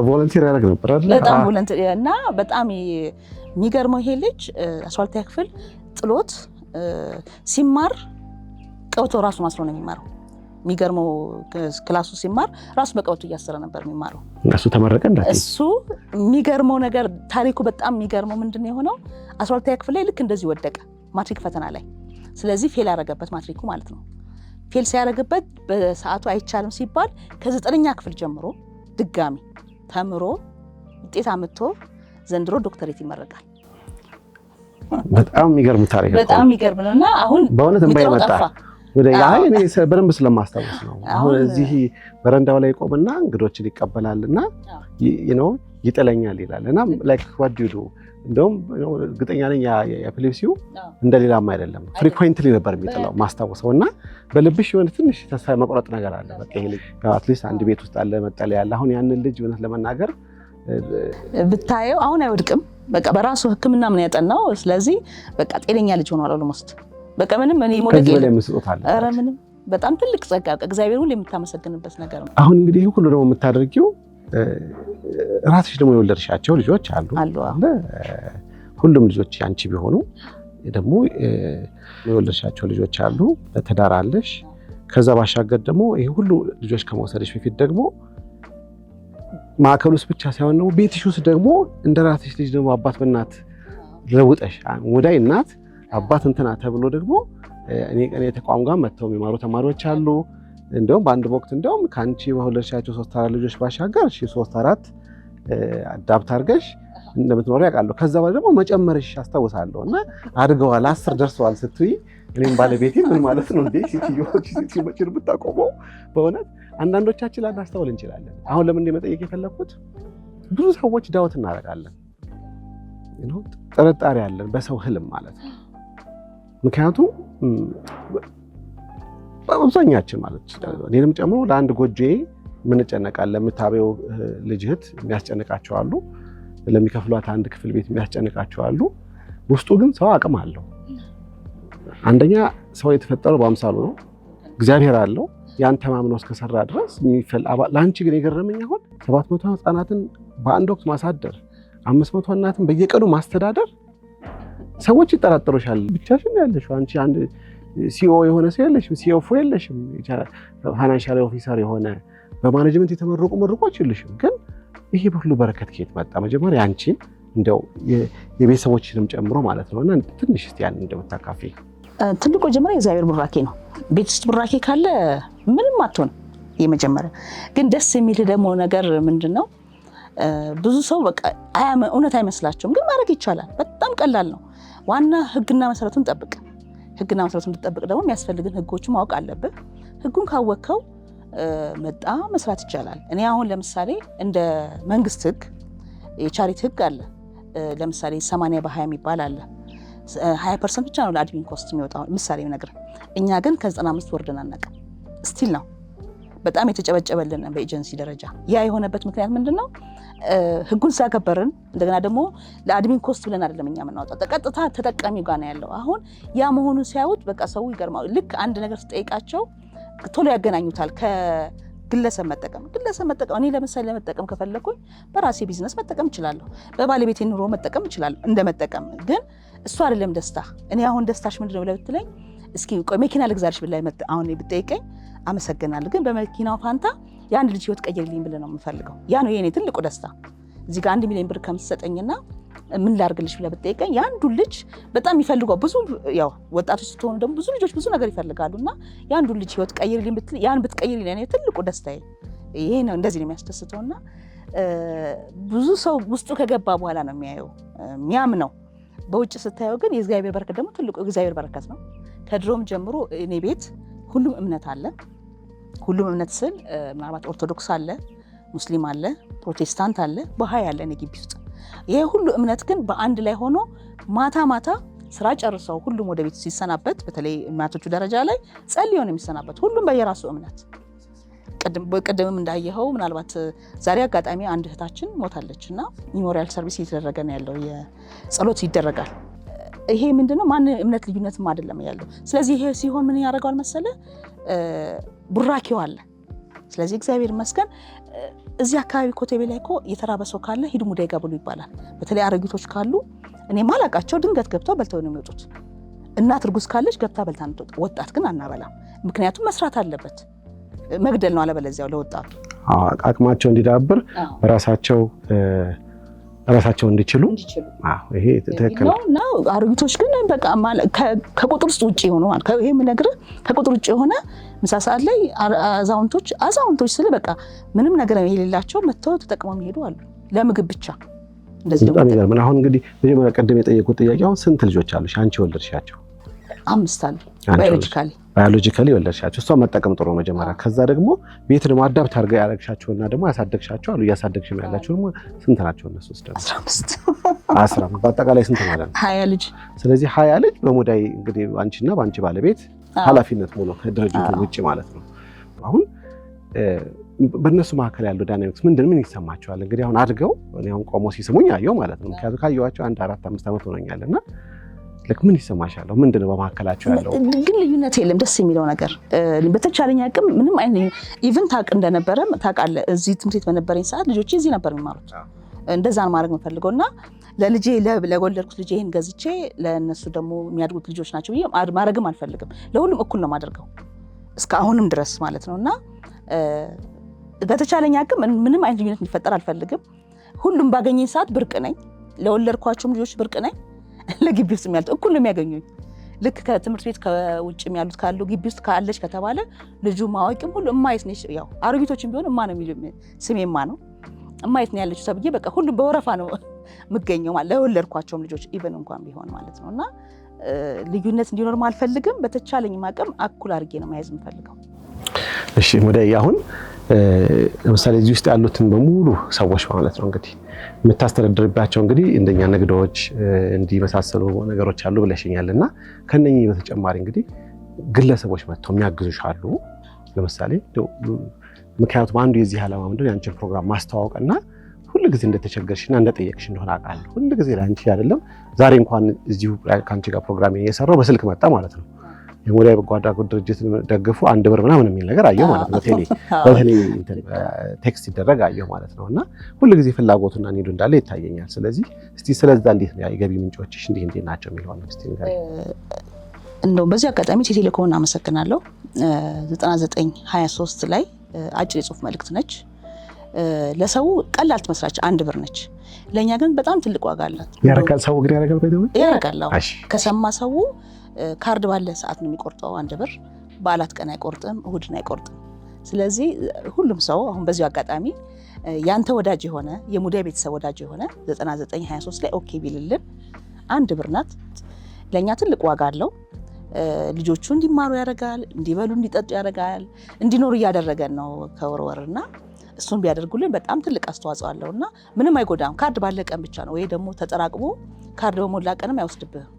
[SPEAKER 2] ቮለንቲር ያደርግ ነበር አይደል?
[SPEAKER 1] በጣም ቮለንቲር እና በጣም የሚገርመው ይሄ ልጅ 12ኛ ክፍል ጥሎት ሲማር ቀበቶ ራሱን አስሮ ነው የሚማረው። የሚገርመው ክላሱ ሲማር ራሱ በቀበቶ እያሰረ ነበር የሚማረው።
[SPEAKER 2] እሱ ተመረቀ እንዳትይ።
[SPEAKER 1] እሱ የሚገርመው ነገር ታሪኩ በጣም የሚገርመው ምንድነው የሆነው? 12ኛ ክፍል ላይ ልክ እንደዚህ ወደቀ ማትሪክ ፈተና ላይ። ስለዚህ ፌል ያደረገበት ማትሪኩ ማለት ነው። ፌል ሲያደርግበት በሰዓቱ አይቻልም ሲባል ከ9ኛ ክፍል ጀምሮ ድጋሚ ተምሮ ውጤት አምጥቶ ዘንድሮ ዶክተሬት ይመረቃል።
[SPEAKER 2] በጣም የሚገርም ታሪክ ነው።
[SPEAKER 1] በጣም የሚገርም ነውና አሁን
[SPEAKER 2] በእውነት እንባ ይመጣ ወደ እኔ በደንብ ስለማስታወስ ነው። አሁን እዚህ በረንዳው ላይ ቆምና እንግዶችን ይቀበላልና ይጥለኛል ይላል እና ላይክ what do you do? እንደውም እርግጠኛ ነኝ የኤፒሌፕሲው እንደሌላም አይደለም፣ ፍሪኩዌንትሊ ነበር የሚጥለው ማስታወሰው። እና በልብሽ የሆነ ትንሽ ተስፋ መቁረጥ ነገር አለ። በቃ ይሄ ልጅ አትሊስት አንድ ቤት ውስጥ አለ መጠለያ ያለ። አሁን ያንን ልጅ እውነት ለመናገር
[SPEAKER 1] ብታየው አሁን አይወድቅም። በቃ በራሱ ሕክምና ምን ያጠናው። ስለዚህ በቃ ጤነኛ ልጅ ሆኗል ኦልሞስት። በቃ ምንም እኔ ሞዴል ኧረ ምንም በጣም ትልቅ ጸጋ፣ እግዚአብሔር ሁሉ የምታመሰግንበት ነገር ነው።
[SPEAKER 2] አሁን እንግዲህ ሁሉ ደግሞ የምታደርጊው ራስሽ ደግሞ የወለድሻቸው ልጆች አሉ። ሁሉም ልጆች ያንቺ ቢሆኑ ደግሞ የወለድሻቸው ልጆች አሉ፣ ትዳር አለሽ። ከዛ ባሻገር ደግሞ ይሄ ሁሉ ልጆች ከመውሰድሽ በፊት ደግሞ ማዕከል ውስጥ ብቻ ሳይሆን ደግሞ ቤትሽ ውስጥ ደግሞ እንደ ራስሽ ልጅ ደግሞ አባት በእናት ለውጠሽ ሙዳይ እናት አባት እንትና ተብሎ ደግሞ እኔ ተቋም ጋር መጥተው የሚማሩ ተማሪዎች አሉ። እንደውም በአንድ ወቅት እንደውም ከአንቺ በሁለሻቸው 3-4 ልጆች ባሻገር 3-4 አዳፕት አድርገሽ እንደምትኖር ያውቃለሁ። ከዛ በኋላ ደግሞ መጨመርሽ አስታውሳለሁ እና አድገዋል 10 ደርሰዋል ስትይ እኔም ባለቤቴ ምን ማለት ነው እንዴ ሲቲዮ መጭር ብታቆመው። በእውነት አንዳንዶቻችን ላናስተውል እንችላለን። አሁን ለምን እንደመጠየቅ የፈለኩት ብዙ ሰዎች ዳውት እናደርጋለን፣ ጥርጣሬ ያለን በሰው ህልም ማለት ነው። ምክንያቱም በአብዛኛችን ማለት እኔንም ጨምሮ ለአንድ ጎጆዬ ምን እንጨነቃለን? ለምታበው ልጅ እህት የሚያስጨንቃቸው አሉ፣ ለሚከፍሏት አንድ ክፍል ቤት የሚያስጨንቃቸው አሉ። ውስጡ ግን ሰው አቅም አለው። አንደኛ ሰው የተፈጠረው በአምሳሉ ነው፣ እግዚአብሔር አለው። ያን ተማምኖ እስከሰራ ድረስ ለአንቺ ግን የገረመኝ አሁን 700 ህፃናትን በአንድ ወቅት ማሳደር፣ 500 እናትን በየቀኑ ማስተዳደር። ሰዎች ይጠራጠሩሻል። ብቻሽን ያለሽው አንቺ አንድ ሲኦ የሆነ ሰው የለሽም፣ ሲኦፎ የለሽም፣ ፋይናንሻል ኦፊሰር የሆነ በማኔጅመንት የተመረቁ መርቆች የለሽም። ግን ይሄ ሁሉ በረከት ከየት መጣ? መጀመሪያ አንቺን እንደው የቤተሰቦችንም ጨምሮ ማለት ነውና ትንሽ እስቲ ያን እንደምታካፊ።
[SPEAKER 1] ትልቁ መጀመሪያ የእግዚአብሔር ቡራኬ ነው። ቤት ውስጥ ቡራኬ ካለ ምንም አትሆን። የመጀመሪያ ግን ደስ የሚል ደግሞ ነገር ምንድነው? ብዙ ሰው በቃ እውነት አይመስላቸውም፣ ግን ማድረግ ይቻላል። በጣም ቀላል ነው። ዋና ህግና መሰረቱን ጠብቅ። ህግና መሰረቱን እንድጠብቅ ደግሞ የሚያስፈልግን ህጎቹ ማወቅ አለብህ። ህጉን ካወቅከው መጣ መስራት ይቻላል። እኔ አሁን ለምሳሌ እንደ መንግስት ህግ የቻሪቲ ህግ አለ። ለምሳሌ 80/20 የሚባል አለ። 20% ብቻ ነው ለአድሚን ኮስት የሚወጣው። ምሳሌ ነገር እኛ ግን ከ95 ወርደን አናውቅም። ስቲል ነው በጣም የተጨበጨበልን በኤጀንሲ ደረጃ። ያ የሆነበት ምክንያት ምንድነው? ህጉን ስላከበርን እንደገና ደግሞ ለአድሚን ኮስት ብለን አይደለም እኛ የምናወጣው፣ ቀጥታ ተጠቃሚው ጋር ነው ያለው። አሁን ያ መሆኑን ሲያዩት በቃ ሰው ይገርማል። ልክ አንድ ነገር ስጠይቃቸው ቶሎ ያገናኙታል ከግለሰብ መጠቀም። እኔ ለምሳሌ ለመጠቀም ከፈለኩኝ በራሴ ቢዝነስ መጠቀም እችላለሁ፣ በባለቤቴ ኑሮ መጠቀም እችላለሁ። እንደመጠቀም ግን እሱ አይደለም ደስታ። እኔ አሁን ደስታሽ ምንድነው ብለህ ብትለኝ፣ እስኪ ቆይ መኪና ልግዛልሽ ብለህ አሁን ብትጠይቀኝ አመሰግናለሁ፣ ግን በመኪናው ፋንታ የአንድ ልጅ ህይወት ቀይርልኝ ብለህ ነው የምፈልገው። ያ ነው የኔ ትልቁ ደስታ። እዚህ ጋር 1 ሚሊዮን ብር ከምትሰጠኝና ምን ላርግልሽ ብለህ ብትጠይቀኝ ያንዱን ልጅ በጣም ይፈልጋው ብዙ ያው ወጣቶች ስትሆኑ ደግሞ ብዙ ልጆች ብዙ ነገር ይፈልጋሉና ያንዱን ልጅ ህይወት ቀይርልኝ ብትል ያን ብትቀይርልኝ ለኔ ትልቁ ደስታዬ ይሄ ነው። እንደዚህ ነው የሚያስደስተውና ብዙ ሰው ውስጡ ከገባ በኋላ ነው የሚያየው የሚያምነው። በውጭ ስታየው ግን የእግዚአብሔር በረከት ደግሞ ትልቁ የእግዚአብሔር በረከት ነው። ከድሮም ጀምሮ እኔ ቤት ሁሉም እምነት አለ። ሁሉም እምነት ስል ምናልባት ኦርቶዶክስ አለ፣ ሙስሊም አለ፣ ፕሮቴስታንት አለ፣ በሃይ አለ እኔ ግቢ ውስጥ። ይሄ ሁሉ እምነት ግን በአንድ ላይ ሆኖ ማታ ስራ ጨርሰው ሁሉም ወደ ቤት ሲሰናበት፣ በተለይ እናቶቹ ደረጃ ላይ ጸልየው ነው የሚሰናበት። ሁሉም በየራሱ እምነት። ቅድምም እንዳየኸው ምናልባት ዛሬ አጋጣሚ አንድ እህታችን ሞታለችና ሜሞሪያል ሰርቪስ እየተደረገ ነው ያለው፣ የጸሎት ይደረጋል። ይሄ ምንድነው ማን እምነት ልዩነትም አይደለም ያለው። ስለዚህ ይሄ ሲሆን ምን ያደርጋል መሰለ ቡራኪው አለ። ስለዚህ እግዚአብሔር ይመስገን እዚህ አካባቢ ኮተቤ ላይ እኮ የተራበ ሰው ካለ ሂዱ ሙዳይ ጋር ብሉ ይባላል። በተለይ አረጊቶች ካሉ እኔ ማላቃቸው ድንገት ገብተው በልተው ነው የሚወጡት። እናት እርጉዝ ካለች ገብታ በልታ ነው የምትወጣው። ወጣት ግን አናበላም፣ ምክንያቱም መስራት አለበት። መግደል ነው አለበለዚያው ለወጣቱ
[SPEAKER 2] አቅማቸው እንዲዳብር ራሳቸው እንዲችሉ። ይሄ ትክክል
[SPEAKER 1] ነው። አሮጊቶች ግን በቃ ከቁጥር ውስጥ ውጪ ሆኖ ማለት ይሄ የምነግርህ ከቁጥር ውጪ የሆነ ምሳ ሰዓት ላይ አዛውንቶች ስለ በቃ ምንም ነገር የሌላቸው መተው ተጠቅመው የሚሄዱ አሉ ለምግብ ብቻ። እንደዚህ
[SPEAKER 2] በጣም ይገርም። አሁን እንግዲህ መጀመሪያ ቀደም የጠየቁት ጥያቄ አሁን ስንት ልጆች አሉሽ? አንቺ ወለድሻቸው?
[SPEAKER 1] 5 አሉ
[SPEAKER 2] ባዮሎጂካሊ ወለድሻቸው። እሷ መጠቀም ጥሩ መጀመሪያ። ከዛ ደግሞ ቤት ደግሞ አዳፕት አድርጋ ያደረግሻቸውና ደግሞ ያሳደግሻቸው አሉ። እያሳደግሽም ያላቸው ደግሞ ስንት ናቸው? እነሱ ውስጥ ደግሞ 15 በአጠቃላይ ስንት ማለት ነው?
[SPEAKER 1] 20 ልጅ።
[SPEAKER 2] ስለዚህ 20 ልጅ በሙዳይ እንግዲህ አንቺና በአንቺ ባለቤት ኃላፊነት ሙሉ ከድርጅቱ ውጭ ማለት ነው። አሁን በእነሱ መካከል ያለው ዳይናሚክስ ምን ይሰማቸዋል? እንግዲህ አሁን አድገው እኔ አሁን ቆሞ ሲስሙኝ አየሁ ማለት ነው። ምክንያቱም ካየኋቸው 4-5 ዓመት ሆኖኛልና ምን ይሰማሻል? ምንድነው በመካከላቸው ያለው?
[SPEAKER 1] ግን ልዩነት የለም። ደስ የሚለው ነገር በተቻለኝ አቅም ምንም አይነት ኢቭን ታውቅ እንደነበረ ታውቃለህ። እዚህ ትምህርት ቤት በነበረኝ ሰዓት ልጆቼ እዚህ ነበር የሚማሩት። እንደዛ ነው ማድረግ የምፈልገው እና ለልጄ ለወለድኩት ልጄ ይሄን ገዝቼ ለእነሱ ደግሞ የሚያድጉት ልጆች ናቸው ብዬ ማድረግም አልፈልግም። ለሁሉም እኩል ነው ማደርገው እስካሁንም ድረስ ማለት ነው። እና በተቻለኝ አቅም ምንም አይነት ልዩነት እንዲፈጠር አልፈልግም። ሁሉም ባገኘኝ ሰዓት ብርቅ ነኝ። ለወለድኳቸውም ልጆች ብርቅ ነኝ። ለግቢ ውስጥ ያሉት እኩል ነው የሚያገኙኝ። ልክ ከትምህርት ቤት ከውጭ ያሉት ካሉ ግቢ ውስጥ ካለች ከተባለ ልጁ ማወቂም ሁሉ እማየት ነች። ያው አሮጊቶችም ቢሆን እማ ነው የሚሉኝ፣ ስሜማ ነው እማየት ነው ያለችው ተብዬ በቃ ሁሉም በወረፋ ነው የምገኘው ማለት ለወለድኳቸውም ልጆች ኢቭን እንኳን ቢሆን ማለት ነው። እና ልዩነት እንዲኖርም አልፈልግም። በተቻለኝ አቅም እኩል አድርጌ ነው መያዝ የምፈልገው።
[SPEAKER 2] እሺ ሙዳይ፣ አሁን ለምሳሌ እዚህ ውስጥ ያሉትን በሙሉ ሰዎች ማለት ነው እንግዲህ የምታስተዳድርባቸው እንግዲህ እንደኛ ንግዶች እንዲመሳሰሉ ነገሮች አሉ ብለሽኛል። እና ከነኚህ በተጨማሪ እንግዲህ ግለሰቦች መጥተው የሚያግዙሽ አሉ ለምሳሌ። ምክንያቱም አንዱ የዚህ ዓላማ ምንድነው ያንቺን ፕሮግራም ማስተዋወቅና ሁልጊዜ እንደተቸገርሽና እንደጠየቅሽ እንደሆነ አውቃለሁ። ሁልጊዜ ለአንቺ አይደለም ዛሬ እንኳን እዚሁ ከአንቺ ጋር ፕሮግራም እየሰራው በስልክ መጣ ማለት ነው። የሙዳይ በጎ አድራጎት ድርጅት ደግፉ 1 ብር ምናምን የሚል ነገር አየሁ ማለት ነው። በቴሌ ቴክስት ይደረግ አየሁ ማለት ነው። እና ሁልጊዜ ፍላጎቱና ኒዱ እንዳለ ይታየኛል። ስለዚህ እስቲ ስለዛ እንዴት ነው የገቢ ምንጮችሽ እንዴት ናቸው የሚለው ነው እስቲ ንገሪኝ።
[SPEAKER 1] እንደው በዚህ አጋጣሚ ቴሌኮምን አመሰግናለሁ። 9923 ላይ አጭር የጽሁፍ መልእክት ነች። ለሰው ቀላል ትመስላች 1 ብር ነች። ለኛ ግን በጣም ትልቅ ዋጋ አላት።
[SPEAKER 2] ያረጋል ሰው ግን
[SPEAKER 1] ያረጋል። ከሰማ ሰው ካርድ ባለ ሰዓት ነው የሚቆርጠው 1 ብር። በዓላት ቀን አይቆርጥም፣ እሁድን አይቆርጥም። ስለዚህ ሁሉም ሰው አሁን በዚሁ አጋጣሚ ያንተ ወዳጅ የሆነ የሙዳይ ቤተሰብ ወዳጅ የሆነ 9923 ላይ ኦኬ ቢልልን 1 ብር ናት። ለኛ ትልቅ ዋጋ አለው። ልጆቹ እንዲማሩ ያደርጋል፣ እንዲበሉ እንዲጠጡ ያደርጋል፣ እንዲኖሩ እያደረገን ነው ከወርወርና እሱን ቢያደርጉልን በጣም ትልቅ አስተዋጽኦ አለውና ምንም አይጎዳም። ካርድ ባለ ቀን ብቻ ነው ወይ ደግሞ ተጠራቅሞ ካርድ በሞላ ቀንም አይወስድብህም።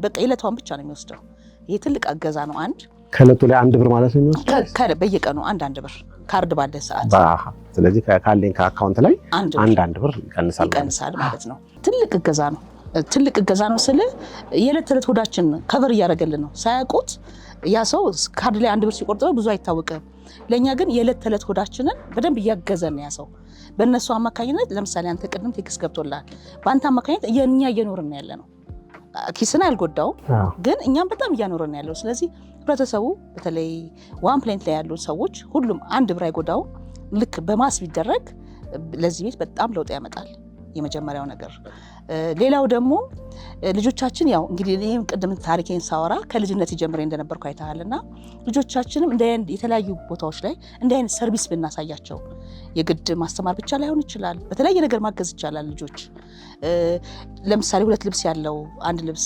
[SPEAKER 1] በቃ የዕለቷን ብቻ ነው የሚወስደው። ይሄ ትልቅ አገዛ ነው። አንድ
[SPEAKER 2] ከዕለቱ ላይ 1 ብር ማለት ነው የሚወስደው
[SPEAKER 1] በየቀኑ 1 ብር ካርድ ባለ ሰዓት።
[SPEAKER 2] ስለዚህ ካለኝ ከአካውንት ላይ 1 ብር ይቀንሳል
[SPEAKER 1] ማለት ነው። ትልቅ እገዛ ነው። ትልቅ እገዛ ነው ስለ የዕለት ተዕለት ሆዳችን ከቨር እያደረገልን ነው። ሳያውቁት ያ ሰው ካርድ ላይ 1 ብር ሲቆርጠው ብዙ አይታወቅም። ለኛ ግን የዕለት ተዕለት ሆዳችንን በደንብ እያገዘን ነው ያ ሰው። በእነሱ አማካኝነት ለምሳሌ አንተ ቅድም ቴክስት ገብቶልሃል። በአንተ አማካኝነት እኛ እየኖርን ያለ ነው። ኪስን አልጎዳው ግን እኛም በጣም እያኖርን ያለው። ስለዚህ ህብረተሰቡ በተለይ ዋን ፕሌንት ላይ ያሉ ሰዎች ሁሉም 1 ብር አይጎዳው። ልክ በማስ ቢደረግ ለዚህ ቤት በጣም ለውጥ ያመጣል። የመጀመሪያው ነገር ሌላው ደግሞ ልጆቻችን ያው እንግዲህ እኔም ቅድም ታሪኬን ሳወራ ከልጅነት ጀምሬ እንደነበርኩ አይተሃልና ልጆቻችንም እንደ የተለያዩ ቦታዎች ላይ እንደ አይነት ሰርቪስ ብናሳያቸው የግድ ማስተማር ብቻ ላይሆን ይችላል። በተለያየ ነገር ማገዝ ይቻላል። ልጆች ለምሳሌ 2 ልብስ ያለው አንድ ልብስ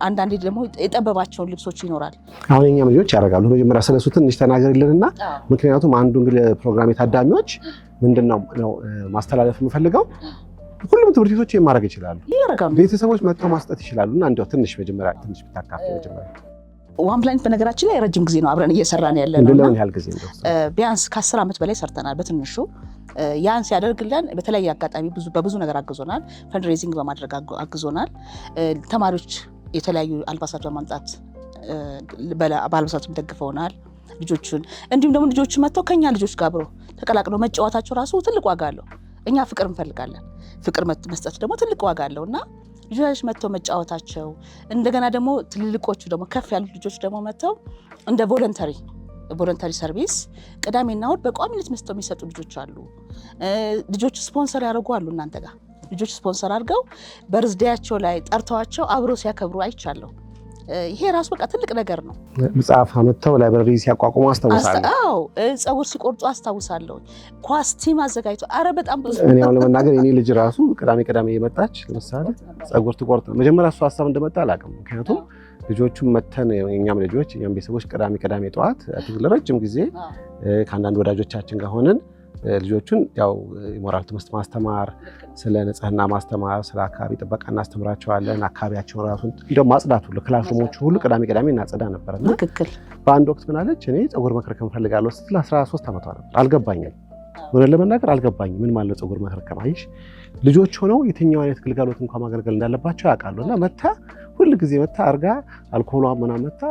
[SPEAKER 1] አንዳንዴ ደግሞ የጠበባቸውን ልብሶች ይኖራል።
[SPEAKER 2] አሁን የኛም ልጆች ያደርጋሉ። መጀመሪያ ስለሱ ትንሽ ተናገርልንና ምክንያቱም አንዱ እንግዲህ ፕሮግራም ታዳሚዎች ምንድነው ነው ማስተላለፍ የምፈልገው ሁሉም ትምህርት ቤቶች ማድረግ ይችላሉ። ቤተሰቦች መጥተው ማስጠት ይችላሉና እንደው ትንሽ መጀመሪያ ትንሽ ብታካፍል መጀመሪያ
[SPEAKER 1] ዋን ፕላኔት በነገራችን ላይ ረጅም ጊዜ ነው አብረን እየሰራን ያለነው።
[SPEAKER 2] ለምን ያህል ጊዜ ነው?
[SPEAKER 1] ቢያንስ ከ10 ዓመት በላይ ሰርተናል በትንሹ። ያን ሲያደርግልን በተለያየ አጋጣሚ በብዙ ነገር አግዞናል። ፈንድሬዚንግ በማድረግ ተማሪዎች የተለያዩ አልባሳት በማምጣት በአልባሳቱም ደግፈውናል ልጆቹን። እንዲሁም ደግሞ ልጆቹ መጥተው ከኛ ልጆች ጋር አብረው ተቀላቅለው መጫወታቸው ራሱ ትልቅ ዋጋ አለው። እኛ ፍቅር እንፈልጋለን። ፍቅር መስጠት ደግሞ ትልቅ ዋጋ አለውና ልጆች መጥተው መጫወታቸው እንደገና ደግሞ ትልልቆቹ ደግሞ ከፍ ያሉት ልጆች ደግሞ መጥተው እንደ ቮለንተሪ ሰርቪስ ቅዳሜና እሑድ በቋሚነት መስጠው የሚሰጡ ልጆች አሉ። ልጆች ስፖንሰር ያደርጉ አሉ። እናንተ ጋር ልጆች ስፖንሰር አድርገው በርዝዴያቸው ላይ ጠርተዋቸው አብረው ሲያከብሩ አይቻለሁ። ይሄ ራሱ በቃ ትልቅ ነገር ነው።
[SPEAKER 2] መጽሐፍ አመጣው ላይብረሪ ሲያቋቁሙ አስታውሳለሁ።
[SPEAKER 1] አዎ ፀጉር ሲቆርጡ አስታውሳለሁ። ኳስ ቲም አዘጋጅቶ አረ በጣም ብዙ
[SPEAKER 2] እኔ አሁን ለመናገር የኔ ልጅ ራሱ ቅዳሜ የመጣች ለምሳሌ ፀጉር ትቆርጥ መጀመሪያ እሱ ሀሳብ እንደመጣ አላውቅም። ምክንያቱም ልጆቹም መተን የኛም ልጆች የኛም ቤተሰቦች ቅዳሜ ጠዋት ለረጅም ጊዜ ከአንዳንድ ወዳጆቻችን ጋር ሆነን ልጆቹን ያው የሞራል ትምህርት ማስተማር፣ ስለ ንጽህና ማስተማር፣ ስለ አካባቢ ጥበቃ እናስተምራቸዋለን። አካባቢያቸውን ራሱን እንደው ማጽዳት ሁሉ ክላስሩሞቹ ሁሉ ቅዳሜ እናጸዳ ነበርና
[SPEAKER 1] ትክክል።
[SPEAKER 2] በአንድ ወቅት ምን አለች እኔ ፀጉር መከርከም ፈልጋለሁ ስትል 13 ዓመቷ ነበር። አልገባኝም፣ ወደ ለመናገር አልገባኝም። ምን ማለት ፀጉር መከርከም? አይሽ ልጆች ሆነው የትኛው አይነት ግልጋሎት እንኳን ማገልገል እንዳለባቸው ያውቃሉና መታ ሁሉ ጊዜ መታ አርጋ አልኮሏ ምናምን መታ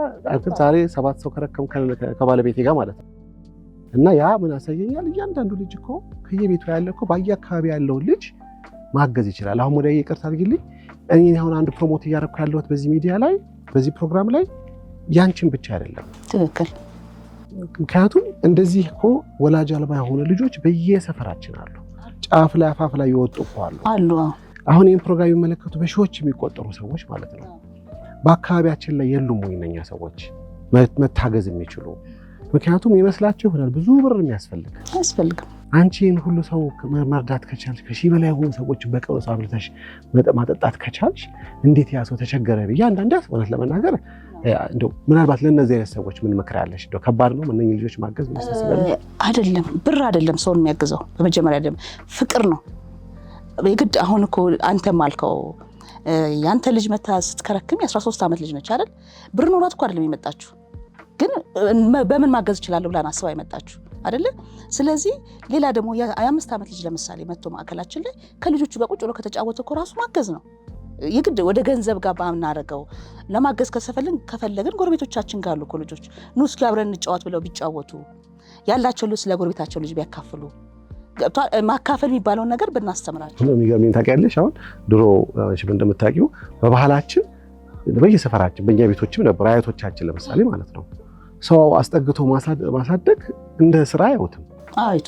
[SPEAKER 2] ዛሬ 7 ሰው ከረከም ከባለቤቴ ጋር ማለት ነው። እና ያ ምን ያሳየኛል? እያንዳንዱ ልጅ እኮ ከየቤቱ ያለ እኮ በየአካባቢ ያለውን ልጅ ማገዝ ይችላል። አሁን ወዲያ ይቅርታ አድርጊልኝ፣ እኔ አሁን አንድ ፕሮሞት እያደረኩ ያለሁት በዚህ ሚዲያ ላይ በዚህ ፕሮግራም ላይ ያንቺን ብቻ አይደለም።
[SPEAKER 1] ትክክል።
[SPEAKER 2] ምክንያቱም እንደዚህ እኮ ወላጅ አልባ የሆኑ ልጆች በየሰፈራችን አሉ። ጫፍ ላይ አፋፍ ላይ የወጡ እኮ
[SPEAKER 1] አሉ።
[SPEAKER 2] አሁን ይህን ፕሮግራም የሚመለከቱ በሺዎች የሚቆጠሩ ሰዎች ማለት ነው። በአካባቢያችን ላይ የሉም ወይ እነኛ ሰዎች መታገዝ የሚችሉ? ምክንያቱም ይመስላችሁ ይሆናል ብዙ ብር
[SPEAKER 1] አያስፈልግም።
[SPEAKER 2] አንቺን ሁሉ ሰው መርዳት ከቻልሽ ከሺህ በላይ የሆኑ ሰዎች በቀን ውስጥ አብረተሽ ማጠጣት ከቻልሽ እንዴት ያ ሰው ተቸገረ ብዬ አንዳንዴ እውነት ለመናገር እንደው ምናልባት ለእነዚህ አይነት ሰዎች ምን መክራለሽ? እንደው ከባድ ነው እነኝህ ልጆች ማገዝ
[SPEAKER 1] አይደለም። ብር አይደለም ሰውን የሚያግዘው፣ በመጀመሪያ ደግሞ ፍቅር ነው የግድ። አሁን እኮ አንተም አልከው ያንተ ልጅ መታ ስትከረክም የ13 ዓመት ልጅ ነች አይደል? ብር ኖሯት እኮ አይደለም የመጣችሁ፣ ግን በምን ማገዝ እችላለሁ ብላ አስባ የመጣችሁ አይደለ? ስለዚህ ሌላ ደግሞ የ5 ዓመት ልጅ ለምሳሌ መጥቶ ማዕከላችን ላይ ከልጆቹ ጋር ቁጭ ብሎ ከተጫወተ እኮ ራሱ ማገዝ ነው። የግድ ወደ ገንዘብ ጋር ባናረገው ለማገዝ ከፈለግን ጎረቤቶቻችን ጋር አሉ እኮ ልጆች ኑ እስኪ አብረን እንጫወት ብለው ቢጫወቱ ያላቸው ልጅ ለጎረቤታቸው ልጅ ቢያካፍሉ ማካፈል የሚባለውን ነገር ብናስተምራቸው።
[SPEAKER 2] የሚገርመኝ ታውቂያለሽ፣ አሁን ድሮ እንደምታውቂው በባህላችን በየሰፈራችን በእኛ ቤቶችም ነበር አያቶቻችን ለምሳሌ ማለት ነው ሰው አስጠግቶ ማሳደግ እንደ ስራ አያዩትም።
[SPEAKER 1] አይቱ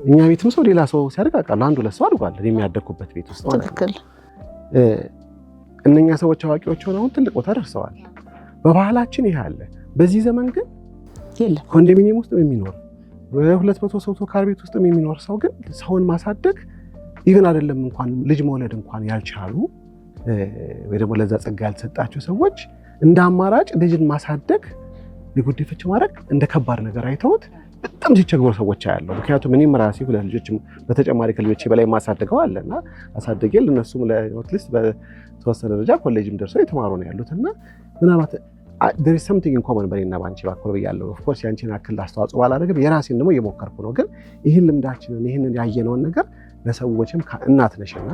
[SPEAKER 2] እኛ ቤትም ሰው ሌላ ሰው ሲያደርግ አውቃለሁ። አንዱ ለሰው አድጓል የሚያደግኩበት ቤት ውስጥ ማለት ነው።
[SPEAKER 1] ትክክል።
[SPEAKER 2] እነኛ ሰዎች አዋቂዎች ሆነው አሁን ትልቅ ቦታ ደርሰዋል። በባህላችን ይሄ አለ። በዚህ ዘመን ግን
[SPEAKER 1] የለም።
[SPEAKER 2] ኮንዶሚኒየም ውስጥ የሚኖር በ200 ሰው ካር ቤት ውስጥ የሚኖር ሰው ግን ሰውን ማሳደግ ኢቭን አይደለም እንኳን ልጅ መውለድ እንኳን ያልቻሉ ወይ ደግሞ ለዛ ጸጋ ያልተሰጣቸው ሰዎች እንደ አማራጭ ልጅን ማሳደግ ለጉዲፈቻ ማድረግ እንደ ከባድ ነገር አይተውት በጣም ሲቸገሩ ሰዎች አያለው። ምክንያቱም እኔም ራሴ ሁለት ልጆችም በተጨማሪ ከልጆቼ በላይ ማሳደገው አለና አሳደጌ ለነሱም ለኖትሊስት በተወሰነ ደረጃ ኮሌጅም ደርሰው የተማሩ ነው ያሉትና ምናልባት there is something in common በእኔና ባንቺ ባኮር ብያለሁ። ኦፍ ኮርስ ያንቺን አክል አስተዋጽኦ ባላደረግም የራሴን ደግሞ እየሞከርኩ ነው። ግን ይህን ልምዳችንን ይህንን ያየነውን ነገር ለሰዎችም እናት ነሽና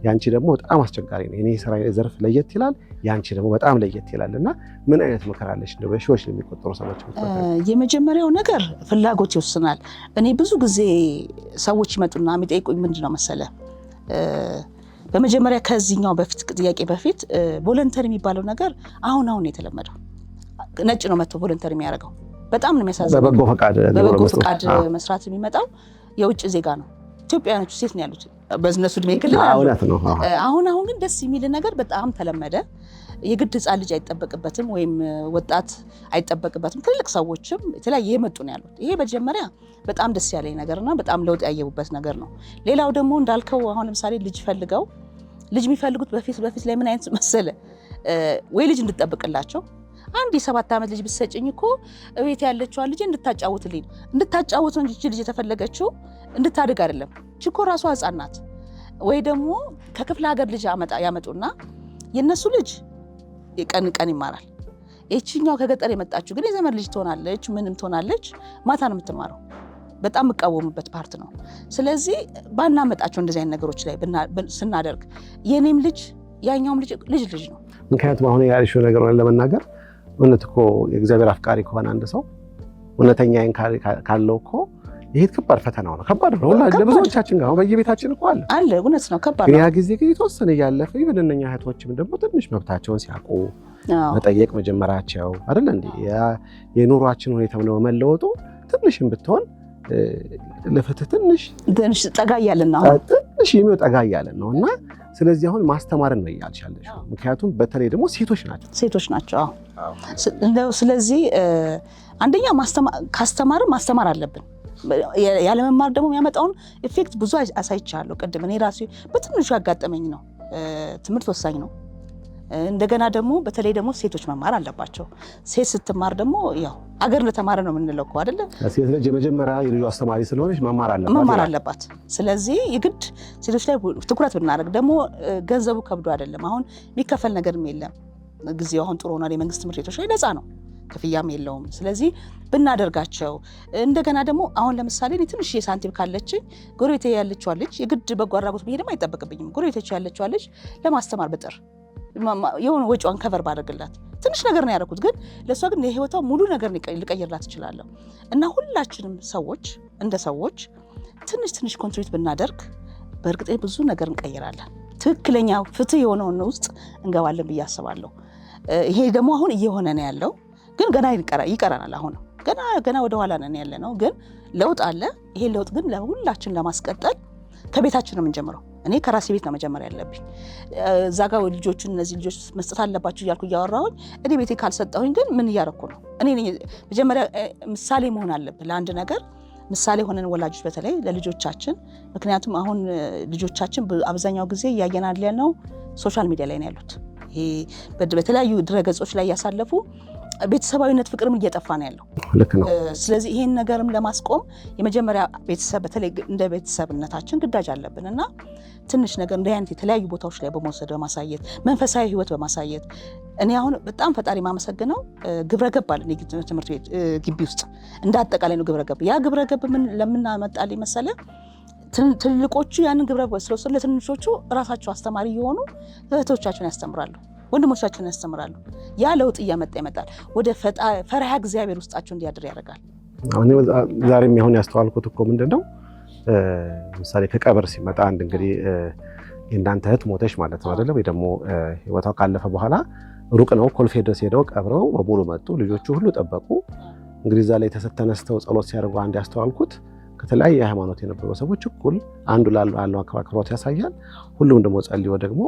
[SPEAKER 2] ያንቺ ደግሞ በጣም አስቸጋሪ ነው። እኔ ስራ ዘርፍ ለየት ይላል፣ ያንቺ ደግሞ በጣም ለየት ይላልና ምን አይነት መከራለሽ ነው በሺዎች ለሚቆጠሩ ሰዎች?
[SPEAKER 1] የመጀመሪያው ነገር ፍላጎት ይወስናል። እኔ ብዙ ጊዜ ሰዎች ይመጡና የሚጠይቁኝ ምንድነው መሰለ፣ በመጀመሪያ ከዚህኛው በፊት ጥያቄ በፊት ቮለንተሪ የሚባለው ነገር አሁን የተለመደው ነጭ ነው መጥቶ ቮለንተሪ የሚያደርገው። በጣም ነው የሚያሳዝነው። በበጎ ፈቃድ መስራት የሚመጣው የውጭ ዜጋ ነው። ኢትዮጵያውያኖቹ ሴት ነው ያሉት በእነሱ እድሜ ክልል አሁን ግን ደስ የሚል ነገር በጣም ተለመደ። የግድ ህፃን ልጅ አይጠበቅበትም ወይም ወጣት አይጠበቅበትም። ትልልቅ ሰዎችም የተለያየ የመጡ ነው ያሉት። ይሄ መጀመሪያ በጣም ደስ ያለኝ ነገርና በጣም ለውጥ ያየቡበት ነገር ነው። ሌላው ደግሞ እንዳልከው አሁን ለምሳሌ ልጅ ፈልገው ልጅ የሚፈልጉት በፊት ላይ ምን አይነት መሰለ ወይ ልጅ እንድጠብቅላቸው አንድ የ7 ዓመት ልጅ ብትሰጭኝ እኮ እቤት ያለችዋን ልጅ እንድታጫውትልኝ እንድታጫውት እንጂ ልጅ የተፈለገችው እንድታድግ አይደለም። እኮ ራሷ ህፃን ናት። ወይ ደግሞ ከክፍለ ሀገር ልጅ ያመጡና የነሱ ልጅ ቀን ይማራል። እቺኛው ከገጠር የመጣችው ግን የዘመድ ልጅ ትሆናለች፣ ምንም ትሆናለች፣ ማታ ነው የምትማረው። በጣም የምቃወምበት ፓርት ነው። ስለዚህ ባናመጣቸው እንደዚህ አይነት ነገሮች ላይ ስናደርግ የኔም ልጅ ያኛውም ልጅ ነው።
[SPEAKER 2] ምክንያቱም አሁን ያልሽው ነገር ለመናገር እውነት እኮ የእግዚአብሔር አፍቃሪ ከሆነ አንድ ሰው እውነተኛ ካለው እኮ ይሄ ከባድ ፈተናው ነው። ከባድ ነው ለብዙዎቻችን ጋር በየቤታችን እኮ
[SPEAKER 1] አለ። እውነት ነው፣ ከባድ ነው።
[SPEAKER 2] ያ ጊዜ ግን የተወሰነ እያለፈ ይብንነኛ እህቶችም ደግሞ ትንሽ መብታቸውን ሲያውቁ መጠየቅ መጀመራቸው አይደል እንዴ የኑሯችን ሁኔታ ነው መለወጡ ትንሽም ብትሆን ለፍትህ ትንሽ
[SPEAKER 1] ጠጋ እያለን ነው
[SPEAKER 2] ትንሽ የሚው ጠጋ እያለን ነው እና ስለዚህ አሁን ማስተማርን ነው ያልቻለሽ። ምክንያቱም በተለይ ደግሞ ሴቶች ናቸው። ስለዚህ አንደኛ ማስተማር አለብን። ያለመማር ደግሞ የሚያመጣውን ኢፌክት ብዙ አሳይቻለሁ። ቅድም እኔ ራሴ በትንሹ ያጋጠመኝ ነው። ትምህርት ወሳኝ ነው። እንደገና ደግሞ በተለይ ደግሞ ሴቶች መማር አለባቸው። ሴት ስትማር ደግሞ ያው አገር ለተማረ ነው የምንለው እኮ አይደለ? ሴት ልጅ መጀመሪያ የልጁ አስተማሪ ስለሆነች መማር አለባት።
[SPEAKER 1] ስለዚህ የግድ ሴቶች ላይ ትኩረት ብናደርግ ደግሞ ገንዘቡ ከብዶ አይደለም። አሁን የሚከፈል ነገርም የለም። ጊዜው አሁን ጥሩ ሆኗል። የመንግስት ትምህርት ቤቶች ላይ ነፃ ነው፣ ክፍያም የለውም። ስለዚህ ብናደርጋቸው እንደገና ደግሞ አሁን ለምሳሌ እኔ ትንሽ የሳንቲም ካለችኝ ጎረቤቴ ያለችዋ ልጅ የግድ በጎ አድራጎት ብሄድም አይጠበቅብኝም። ጎረቤቶች ያለችዋ ልጅ ለማስተማር ብጥር የሆነ ወጪዋን ከቨር ባደርግላት ትንሽ ነገር ነው ያደረኩት፣ ግን ለእሷ ግን የህይወቷ ሙሉ ነገር ልቀይርላት እችላለሁ። እና ሁላችንም እንደ ሰዎች ትንሽ ኮንትሪቢዩት ብናደርግ በእርግጥ ብዙ ነገር እንቀይራለን። ትክክለኛ ፍትህ የሆነውን ውስጥ እንገባለን ብዬ አስባለሁ። ይሄ ደግሞ አሁን እየሆነ ነው ያለው፣ ግን ገና ይቀረናል። አሁን ገና ወደ ኋላ ነን ያለ ነው፣ ግን ለውጥ አለ። ይሄ ለውጥ ግን ለሁላችን ለማስቀጠል ከቤታችን ነው የምንጀምረው። እኔ ከራሴ ቤት ነው መጀመሪያ ያለብኝ። እዛ ጋር እነዚህ ልጆች መስጠት አለባችሁ እያልኩ እያወራሁኝ እኔ ቤቴ ካልሰጠሁኝ ግን ምን እያደረኩ ነው? እኔ መጀመሪያ ምሳሌ መሆን አለብን ለአንድ ነገር። ምሳሌ ሆነን ወላጆች በተለይ ለልጆቻችን። ምክንያቱም አሁን ልጆቻችን አብዛኛው ጊዜ እያየናል ያለው ሶሻል ሚዲያ ላይ ነው ያሉት። ይሄ በተለያዩ ድረገጾች ላይ ያሳለፉ ቤተሰባዊነት ፍቅርም እየጠፋ ነው ያለው።
[SPEAKER 2] ልክ ነው።
[SPEAKER 1] ስለዚህ ይሄን ነገርም ለማስቆም የመጀመሪያ ቤተሰብ በተለይ እንደ ቤተሰብነታችን ግዳጅ አለብን እና ትንሽ ነገር እንደ አይነት የተለያዩ ቦታዎች ላይ በመውሰድ በማሳየት መንፈሳዊ ህይወት በማሳየት እኔ አሁን በጣም ፈጣሪ ማመሰግነው ግብረገብ አለ ትምህርት ቤት ግቢ ውስጥ እንደ አጠቃላይ ነው ግብረገብ። ያ ግብረገብ ምን ለምናመጣልኝ መሰለ ትልቆቹ ያንን ግብረገብ ስለወሰዱ ለትንሾቹ ራሳቸው አስተማሪ የሆኑ እህቶቻቸውን ያስተምራሉ፣ ወንድሞቻቸውን ያስተምራሉ። ያ ለውጥ እያመጣ ይመጣል። ወደ ፈሪሃ እግዚአብሔር ውስጣቸው እንዲያድር ያደርጋል።
[SPEAKER 2] አሁን ዛሬም አሁን ያስተዋልኩት እኮ ምንድነው ምሳሌ ከቀብር ሲመጣ አንድ እንግዲህ የእናንተ እህት ሞተች ማለት ነው አይደለም ወይ? ደግሞ ህይወቷ ካለፈ በኋላ ሩቅ ነው ኮልፌ ድረስ ሄደው ቀብረው በሙሉ መጡ። ልጆቹ ሁሉ ጠበቁ። እንግዲህ እዛ ላይ ተነስተው ጸሎት ሲያደርጉ አንድ ያስተዋልኩት ከተለያየ ሃይማኖት የነበሩ ሰዎች እኩል አንዱ ላለው አክብሮት ያሳያል። ሁሉም ደግሞ ጸልዮ ደግሞ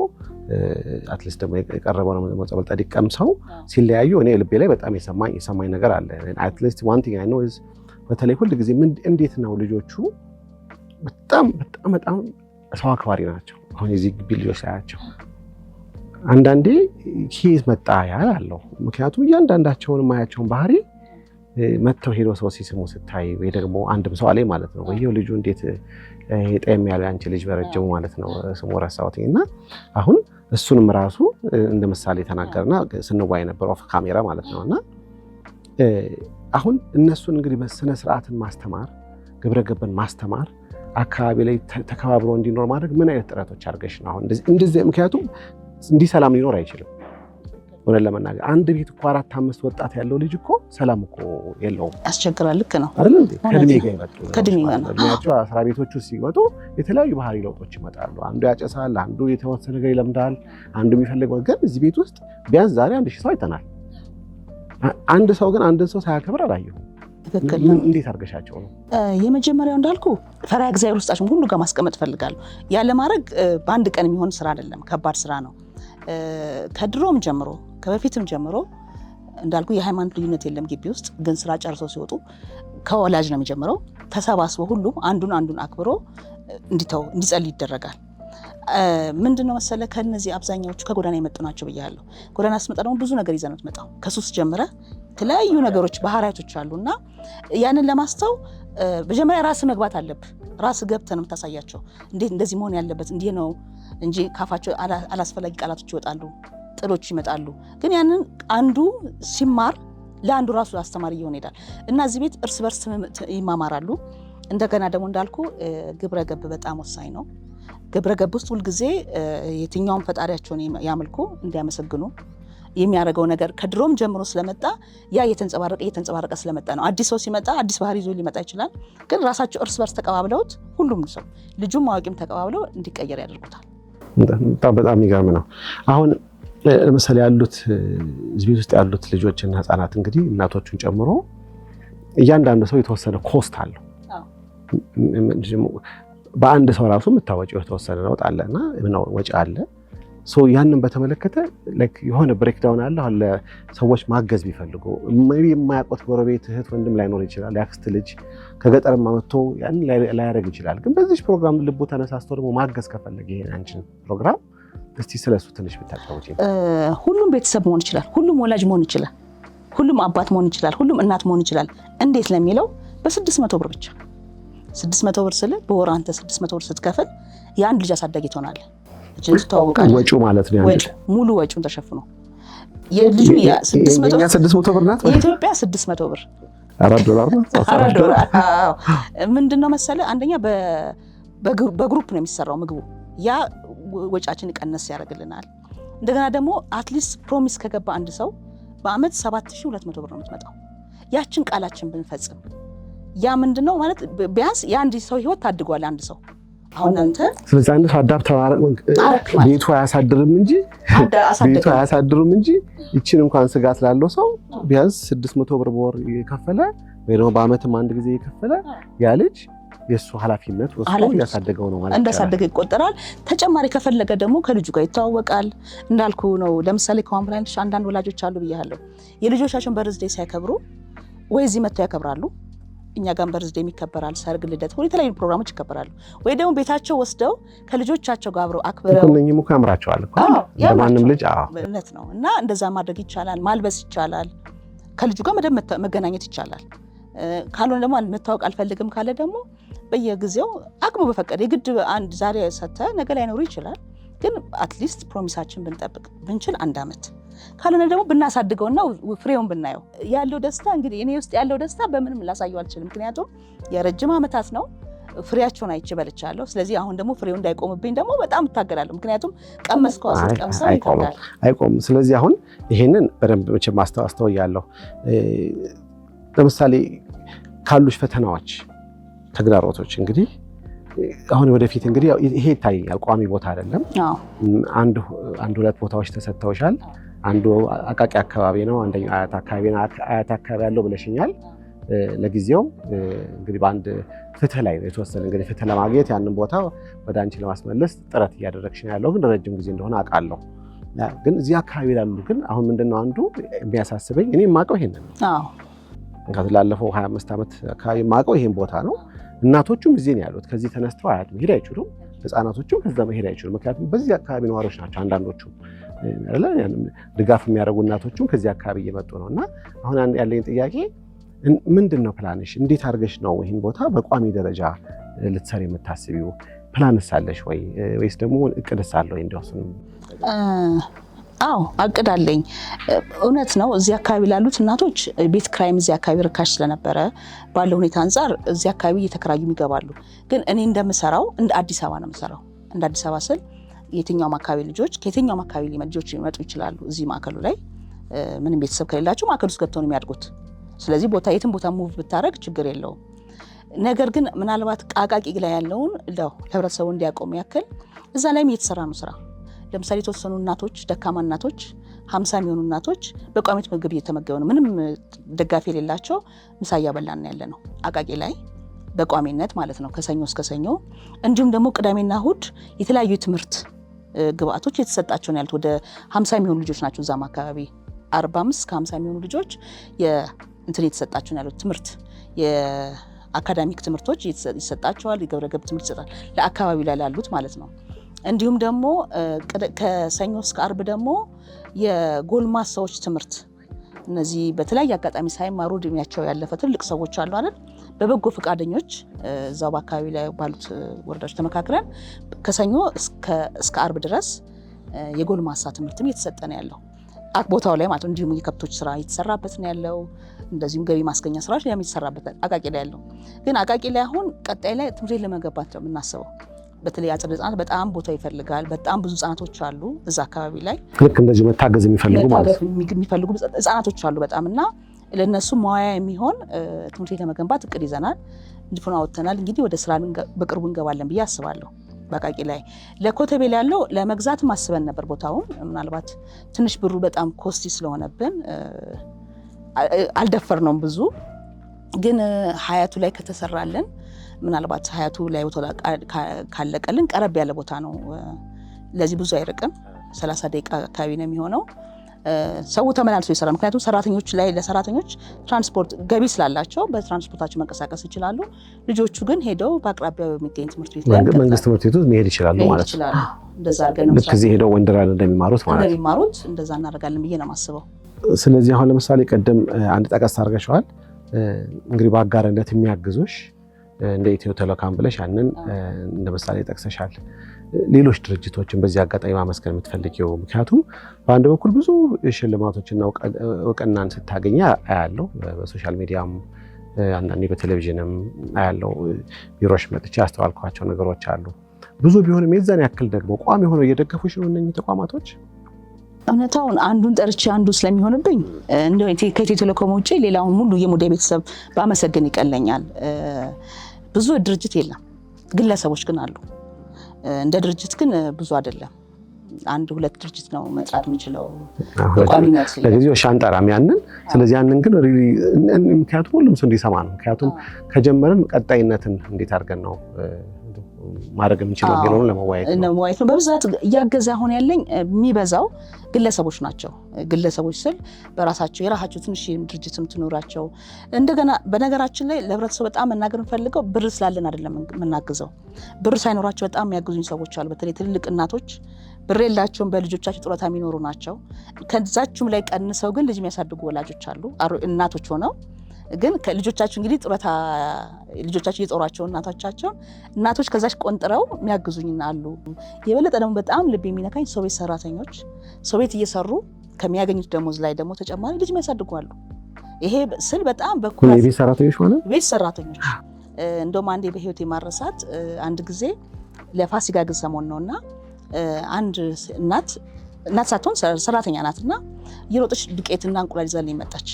[SPEAKER 2] አትሊስት ደግሞ የቀረበው ነው ጸበል ጠዲቅ ቀምሰው ሲለያዩ እኔ ልቤ ላይ በጣም የሰማኝ ነገር አለ። አትሊስት ዋን ቲንግ አይ ኖ ኢዝ በተለይ ሁሉ ጊዜ እንዴት ነው ልጆቹ በጣም ሰው አክባሪ ናቸው። አሁን የዚህ ግቢ ልጆች ሳያቸው አንዳንዴ ኬዝ መጣ ያለው ምክንያቱም እያንዳንዳቸውን ማያቸውን ባህሪ መተው ሄዶ ሰው ሲስሙ ስታይ ወይ ደግሞ አንድም ሰው አለኝ ማለት ነው ወይው ልጁ እንዴት ጤም ያለ አንቺ ልጅ በረጀሙ ማለት ነው ስሙ ረሳሁትና አሁን እሱንም ራሱ እንደ ምሳሌ ተናገርና ስንዋይ ነበር ኦፍ ካሜራ ማለት ነውና አሁን እነሱን እንግዲህ በስነ ስርዓትን ማስተማር ግብረገብን ማስተማር አካባቢ ላይ ተከባብሮ እንዲኖር ማድረግ ምን አይነት ጥረቶች አድርገሽ ነው አሁን እንደዚህ ምክንያቱም እንዲህ ሰላም ሊኖር አይችልም። ወለ ለመናገር አንድ ቤት እኮ 4-5 ወጣት ያለው ልጅ እኮ ሰላም እኮ የለውም።
[SPEAKER 1] ያስቸግራል። ልክ ነው
[SPEAKER 2] አይደል እንዴ? ከድሜ ጋር ይመጡ
[SPEAKER 1] ከድሜ ጋር ነው
[SPEAKER 2] ያቸው አስራ ቤቶቹ ሲወጡ የተለያዩ ባህሪ ለውጦች ይመጣሉ። አንዱ ያጨሳል፣ አንዱ የተወሰነ ነገር ይለምዳል፣ አንዱ የሚፈልገው ግን እዚህ ቤት ውስጥ ቢያንስ ዛሬ 1000 ሰው አይተናል። አንድ ሰው ግን አንድን ሰው ሳያከብር አላየሁም።
[SPEAKER 1] ትክክል።
[SPEAKER 2] እንዴት አድርገሻቸው ነው?
[SPEAKER 1] የመጀመሪያው እንዳልኩ ፈሪሃ እግዚአብሔር ውስጣችን ሁሉ ጋር ማስቀመጥ ፈልጋለሁ። ያለ ማድረግ በአንድ ቀን የሚሆን ስራ አይደለም፣ ከባድ ስራ ነው። ከድሮም ጀምሮ ከበፊትም ጀምሮ እንዳልኩ የሃይማኖት ልዩነት የለም ግቢ ውስጥ። ግን ስራ ጨርሰው ሲወጡ ከወላጅ ነው የሚጀምረው። ተሰባስቦ ሁሉም አንዱን አክብሮ እንዲጸልይ ይደረጋል። ምንድነው መሰለ ከነዚህ አብዛኛዎቹ ከጎዳና የመጡ ናቸው ብያለሁ። ጎዳና ስትመጣ ደግሞ ብዙ ነገር ይዘህ ነው የምትመጣው። ከሱስ ጀምረ የተለያዩ ነገሮች ባህሪያቶች አሉና ያንን ለማስተው መጀመሪያ ራስ መግባት አለብህ። ራስ ገብተህ ነው የምታሳያቸው። እንዴት እንደዚህ መሆን ያለበት እንዲህ ነው እንጂ ካፋቸው አላስፈላጊ ቃላቶች ይወጣሉ፣ ጥሎች ይመጣሉ። ግን ያንን አንዱ ሲማር ለአንዱ ራሱ አስተማሪ ይሆን ይሄዳል እና እዚህ ቤት እርስ በርስ ይማማራሉ። እንደገና ደግሞ እንዳልኩ ግብረ ገብ በጣም ወሳኝ ነው። ግብረ ገብ ውስጥ ሁልጊዜ የትኛውም ፈጣሪያቸውን ያመልኩ እንዲያመሰግኑ የሚያደርገው ነገር ከድሮም ጀምሮ ስለመጣ ያ እየተንጸባረቀ ስለመጣ ነው። አዲስ ሰው ሲመጣ አዲስ ባህሪ ይዞ ሊመጣ ይችላል። ግን ራሳቸው እርስ በርስ ተቀባብለውት ሁሉም ሰው ልጁም አዋቂም ተቀባብለው እንዲቀየር ያደርጉታል።
[SPEAKER 2] በጣም የሚገርም ነው። አሁን ለምሳሌ ያሉት እዚህ ቤት ውስጥ ያሉት ልጆችና ህፃናት እንግዲህ እናቶቹን ጨምሮ እያንዳንዱ ሰው የተወሰነ ኮስት አለው። በአንድ ሰው ራሱ የምታወጪው የተወሰነ ለውጥ አለና ወጪ አለ። ያንን በተመለከተ የሆነ ብሬክዳውን አለ። አሁን ለሰዎች ማገዝ ቢፈልጉ የማያውቁት ጎረቤት እህት ወንድም ላይኖር ይችላል። ያክስት ልጅ ከገጠርማ መጥቶ ያንን ላያደርግ ይችላል። ግን በዚህ ፕሮግራም ልቡ ተነሳስቶ ደግሞ ማገዝ ከፈለገ ይሄን አንቺን ፕሮግራም እስቲ ስለሱ ትንሽ ብታጫውጪ።
[SPEAKER 1] ሁሉም ቤተሰብ መሆን ይችላል። ሁሉም ወላጅ መሆን ይችላል። ሁሉም አባት መሆን ይችላል። ሁሉም እናት መሆን ይችላል። እንዴት ለሚለው በ600 ብር ብቻ 600 ብር ስለ በወር አንተ 600 ብር ስትከፍል የአንድ ልጅ አሳዳጊ ትሆናለህ። እጅን ትተዋወቃለህ።
[SPEAKER 2] ወጪው ማለት ነው
[SPEAKER 1] ወጪው ሙሉ ወጪውን ተሸፍኖ የልጁ
[SPEAKER 2] የ600 ብር ናት።
[SPEAKER 1] የኢትዮጵያ 600 ብር
[SPEAKER 2] $4 ነው።
[SPEAKER 1] አዎ ምንድነው መሰለ አንደኛ በግሩፕ ነው የሚሰራው ምግቡ። ያ ወጫችን ቀነስ ያደርግልናል። እንደገና ደግሞ አትሊስት ፕሮሚስ ከገባ አንድ ሰው በአመት 7200 ብር ነው የምትመጣው። ያችን ቃላችን ብንፈጽም ያ ምንድነው ማለት ቢያንስ የአንድ ሰው ህይወት ታድጓል። አንድ ሰው አሁን አንተ
[SPEAKER 2] ስለዚህ አንድ ሰው አዳፕት ቤቱ አያሳድርም እንጂ ይችን እንኳን ስጋት ላለው ሰው ቢያንስ 600 ብር በወር የከፈለ ወይ ደግሞ በአመትም አንድ ጊዜ የከፈለ ያ ልጅ የሱ ኃላፊነት ወስዶ ያሳደገው ነው ማለት
[SPEAKER 1] እንደሳደገ ይቆጠራል። ተጨማሪ ከፈለገ ደግሞ ከልጁ ጋር ይተዋወቃል። እንዳልኩ ነው። ለምሳሌ ኮምፕላይንት አንዳንድ ወላጆች አሉ ብያለሁ። የልጆቻቸውን በርዝዴይ ሲያከብሩ ወይ እዚህ መጥተው ያከብራሉ። እኛ ጋር በርዝዴይ የሚከበራል፣ ሰርግ፣ ልደት፣ የተለያዩ ፕሮግራሞች ይከበራሉ። ወይ ደግሞ ቤታቸው ወስደው ከልጆቻቸው ጋር አብረው አክብረው
[SPEAKER 2] እነኚህም እኮ ያምራቸዋል እኮ ለማንም ልጅ
[SPEAKER 1] እውነት ነው። እና እንደዛ ማድረግ ይቻላል። ማልበስ ይቻላል። ከልጁ ጋር መገናኘት ይቻላል። ካልሆነ ደግሞ መታወቅ አልፈልግም ካለ ደግሞ በየጊዜው አቅሙ በፈቀደ የግድ አንድ ዛሬ ሰተ ነገ ላይ ኖር ይችላል። ግን አትሊስት ፕሮሚሳችን ብንጠብቅ ብንችል 1 አመት ካልሆነ ደግሞ ብናሳድገውና ፍሬውን ብናየው ያለው ደስታ እንግዲህ እኔ ውስጥ ያለው ደስታ በምንም ላሳየው አልችልም። ምክንያቱም የረጅም አመታት ነው ፍሬያቸውን አይቼ በልቻለሁ። ስለዚህ አሁን ደግሞ ፍሬው እንዳይቆምብኝ ደግሞ በጣም እታገላለሁ። ምክንያቱም ቀመስከው ቀምሰው
[SPEAKER 2] አይቆምም። ስለዚህ አሁን ይሄንን በደንብ መቼም አስተውያለሁ። ለምሳሌ ካሉሽ ፈተናዎች፣ ተግዳሮቶች እንግዲህ አሁን ወደፊት እንግዲህ ይሄ ይታያል። ቋሚ ቦታ አይደለም። አንድ ሁለት ቦታዎች ተሰጥተውሻል። አንዱ አቃቂ አካባቢ ነው፣ አንደኛው አያት አካባቢ ያለው ብለሽኛል። ለጊዜው እንግዲህ በአንድ ፍትህ ላይ ነው የተወሰነ እንግዲህ ፍትህ ለማግኘት ያንን ቦታ ወደ አንቺ ለማስመለስ ጥረት እያደረግሽ ነው ያለው። ግን ረጅም ጊዜ እንደሆነ አውቃለሁ። ግን እዚህ አካባቢ ላሉ ግን አሁን ምንድነው አንዱ የሚያሳስበኝ እኔ የማውቀው ይሄንን ነው። ላለፈው 25 ዓመት አካባቢ የማውቀው ይሄን ቦታ ነው። እናቶቹም እዚህ ነው ያሉት። ከዚህ ተነስተው አያት መሄድ አይችሉም። ህፃናቶቹም ከዛ መሄድ አይችሉም። ምክንያቱም በዚህ አካባቢ ነዋሪዎች ናቸው አንዳንዶቹ። ድጋፍ የሚያደርጉ እናቶቹም ከዚህ አካባቢ እየመጡ ነው። እና አሁን ያለኝ ጥያቄ ምንድን ነው ፕላንሽ? እንዴት አድርገሽ ነው ይህን ቦታ በቋሚ ደረጃ ልትሰሪ የምታስቢው? ፕላንስ አለሽ ወይ ወይስ ደግሞ እቅድስ አለ ወይ? እንደውም
[SPEAKER 1] አዎ አቅዳለኝ። እውነት ነው። እዚህ አካባቢ ላሉት እናቶች ቤት ክራይም እዚህ አካባቢ ርካሽ ስለነበረ ባለው ሁኔታ አንፃር እዚህ አካባቢ እየተከራዩ ይገባሉ። ግን እኔ እንደምሰራው እንደ አዲስ አበባ ነው የምሰራው። እንደ አዲስ አበባ ስል የትኛውም አካባቢ ልጆች ከየትኛውም አካባቢ ልጆች ሊመጡ ይችላሉ። እዚህ ማዕከሉ ላይ ምንም ቤተሰብ ከሌላቸው ማዕከሉ ውስጥ ገብተው ነው የሚያድጉት። ስለዚህ የትም ቦታ ሙቭ ብታደረግ ችግር የለውም። ነገር ግን ምናልባት አቃቂ ላይ ያለውን ለህብረተሰቡ እንዲያቆም ያክል እዛ ላይም እየተሰራ ነው ስራ። ለምሳሌ የተወሰኑ እናቶች ደካማ እናቶች 50 የሚሆኑ እናቶች በቋሚነት ምግብ እየተመገቡ ነው። ምንም ደጋፊ የሌላቸው ምሳ እያበላን ያለ ነው አቃቂ ላይ በቋሚነት ማለት ነው ከሰኞ እስከ ሰኞ። እንዲሁም ደግሞ ቅዳሜና እሁድ የተለያዩ ትምህርት ግብአቶች የተሰጣቸው ነው ያሉት። ወደ 50 የሚሆኑ ልጆች ናቸው እዛም አካባቢ 45 እስከ 50 የሚሆኑ ልጆች የተሰጣቸው ነው ያሉት ትምህርት የአካዳሚክ ትምህርቶች ይሰጣቸዋል። የገብረገብ ትምህርት ይሰጣል ለአካባቢ ላይ ላሉት ማለት ነው። እንዲሁም ደግሞ ከሰኞ እስከ አርብ ደግሞ የጎልማሳዎች ትምህርት እነዚህ በተለያየ አጋጣሚ ሳይማሩ እድሜያቸው ያለፈ ትልቅ ሰዎች አሉ አይደል? በበጎ ፈቃደኞች እዛው በአካባቢ ላይ ባሉት ወረዳዎች ተመካክረን ከሰኞ እስከ አርብ ድረስ የጎልማሳ ትምህርትም እየተሰጠ ነው ያለው ቦታው ላይ ማለት ነው። እንዲሁም የከብቶች ስራ እየተሰራበት ነው ያለው። እንደዚሁም ገቢ ማስገኛ ስራዎች እየተሰራበት አቃቂ ላይ ያለው። ግን አቃቂ ላይ አሁን ቀጣይ ላይ ትምህርት ለመገንባት ነው የምናስበው። በተለይ አጸደ ህጻናት በጣም ቦታ ይፈልጋል። በጣም ብዙ ህጻናቶች አሉ እዛ አካባቢ ላይ
[SPEAKER 2] ልክ እንደዚህ መታገዝ የሚፈልጉ
[SPEAKER 1] ህጻናቶች አሉ በጣም እና ለነሱ መዋያ የሚሆን ትምህርት ቤት ለመገንባት እቅድ ይዘናል። እንዲሆን አወጥተናል። እንግዲህ ወደ ስራ በቅርቡ እንገባለን ብዬ አስባለሁ። በአቃቂ ላይ ለኮተቤ ላይ ያለው ለመግዛት ማስበን ነበር ቦታውን። ምናልባት ትንሽ ብሩ በጣም ኮስቲ ስለሆነብን አልደፈርነውም ብዙ። ግን ሀያቱ ላይ ከተሰራለን ምናልባት ሀያቱ ላይ ካለቀልን ቀረብ ያለ ቦታ ነው። ለዚህ ብዙ አይርቅም 30 ደቂቃ አካባቢ ነው የሚሆነው። ሰው ተመላልሶ ይሰራል። ምክንያቱም ሰራተኞች ላይ ለሰራተኞች ትራንስፖርት ገቢ ስላላቸው በትራንስፖርታቸው መንቀሳቀስ ይችላሉ። ልጆቹ ግን ሄደው በአቅራቢያው የሚገኝ ትምህርት ቤት ላይ
[SPEAKER 2] መንግስት ትምህርት ቤት ውስጥ መሄድ ይችላሉ ማለት ነው።
[SPEAKER 1] እንደዛ አድርገን ነው
[SPEAKER 2] ለዚህ ሄደው ወንደራን እንደሚማሩት ማለት
[SPEAKER 1] ነው። እንደዛ እናደርጋለን ብዬ ነው የማስበው።
[SPEAKER 2] ስለዚህ አሁን ለምሳሌ ቀደም አንድ ጠቀስ አድርገሽዋል። እንግዲህ በአጋርነት የሚያግዙሽ እንደ ኢትዮ ቴሌኮም ብለሽ ያንን እንደ ምሳሌ ጠቅሰሻል። ሌሎች ድርጅቶችን በዚህ አጋጣሚ ማመስገን የምትፈልጊው? ምክንያቱም በአንድ በኩል ብዙ ሽልማቶችና እውቅናን ስታገኛ አያለው፣ በሶሻል ሚዲያም አንዳንዴ በቴሌቪዥንም አያለው። ቢሮሽ መጥቼ ያስተዋልኳቸው ነገሮች አሉ። ብዙ ቢሆንም የዛን ያክል ደግሞ ቋሚ ሆነው እየደገፉሽ ነው እነኚህ ተቋማቶች?
[SPEAKER 1] እውነታውን አንዱን ጠርቼ አንዱ ስለሚሆንብኝ እንደው ከኢትዮ ቴሌኮም ውጪ ሌላውን ሙሉ የሙዳይ ቤተሰብ ባመሰግን ይቀለኛል። ብዙ ድርጅት የለም፣ ግለሰቦች ግን አሉ። እንደ ድርጅት ግን ብዙ አይደለም። አንድ ሁለት ድርጅት ነው መጥራት የምንችለው በቋሚነት
[SPEAKER 2] ለጊዜው ሻንጠራም ያንን። ስለዚህ ያንን ግን ምክንያቱም ሁሉም ሰው እንዲሰማ ነው። ምክንያቱም ከጀመርን ቀጣይነትን እንዴት አድርገን ነው ማድረግ የምንችለው ቢሆን ለመወያየት ነው።
[SPEAKER 1] በብዛት እያገዘ አሁን ያለኝ የሚበዛው ግለሰቦች ናቸው። ግለሰቦች ስል በራሳቸው የራሳቸው ትንሽ ድርጅትም ትኖራቸው። እንደገና በነገራችን ላይ ለህብረተሰቡ በጣም መናገር የምፈልገው ብር ስላለን አይደለም የምናግዘው። ብር ሳይኖራቸው በጣም የሚያግዙኝ ሰዎች አሉ። በተለይ ትልልቅ እናቶች ብር የላቸውም፣ በልጆቻቸው ጡረታ የሚኖሩ ናቸው። ከዛችሁም ላይ ቀንሰው ግን ልጅ የሚያሳድጉ ወላጆች አሉ፣ እናቶች ሆነው ግን ልጆቻቸው እንግዲህ ጡረታ ልጆቻቸው እየጦሯቸው እናቶች ከዛች ቆንጥረው የሚያግዙኝ አሉ። የበለጠ ደግሞ በጣም ልብ የሚነካኝ ሰው ቤት ሰራተኞች ሰው ቤት እየሰሩ ከሚያገኙት ደሞዝ ላይ ደግሞ ተጨማሪ ልጅ የሚያሳድጉ አሉ። ይሄ ስል በጣም በኩል
[SPEAKER 2] ቤት ሰራተኞች ማለት
[SPEAKER 1] ቤት ሰራተኞች እንደውም አንዴ በህይወት የማረሳት አንድ ጊዜ ለፋሲካ ጊዜ ሰሞን ነውና አንድ እናት ሳትሆን ሰራተኛ ናትና እየሮጠች ዱቄትና እንቁላል ይዛልኝ መጣች።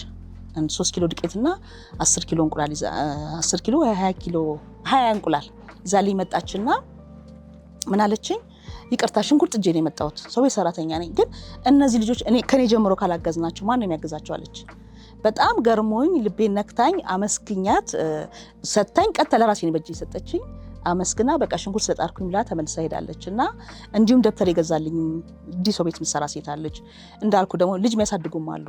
[SPEAKER 1] 3 ኪሎ ዱቄትና 10 ኪሎ እንቁላል 10 ኪሎ 20 እንቁላል ይዛልኝ መጣችና ምን አለችኝ? ይቅርታ ሽንኩርት እጄ ነው የመጣሁት፣ ሰው ቤት ሰራተኛ ነኝ፣ ግን እነዚህ ልጆች ከኔ ጀምሮ ካላገዝናቸው ማን ነው የሚያገዛቸው አለች። በጣም ገርሞኝ ልቤን ነክታኝ አመስግኛት ሰጣኝ። ቀጥታ ለራሴ ነው በእጄ የሰጠችኝ። አመስግና በቃ ሽንኩርት ስለጣርኩኝ ብላ ተመልሳ ሄዳለች። እና እንዲሁም ደብተር ይገዛልኝ እንዲህ ሰው ቤት የምትሰራ ሴት አለች። እንዳልኩ ደግሞ ልጅ የሚያሳድጉም አሉ።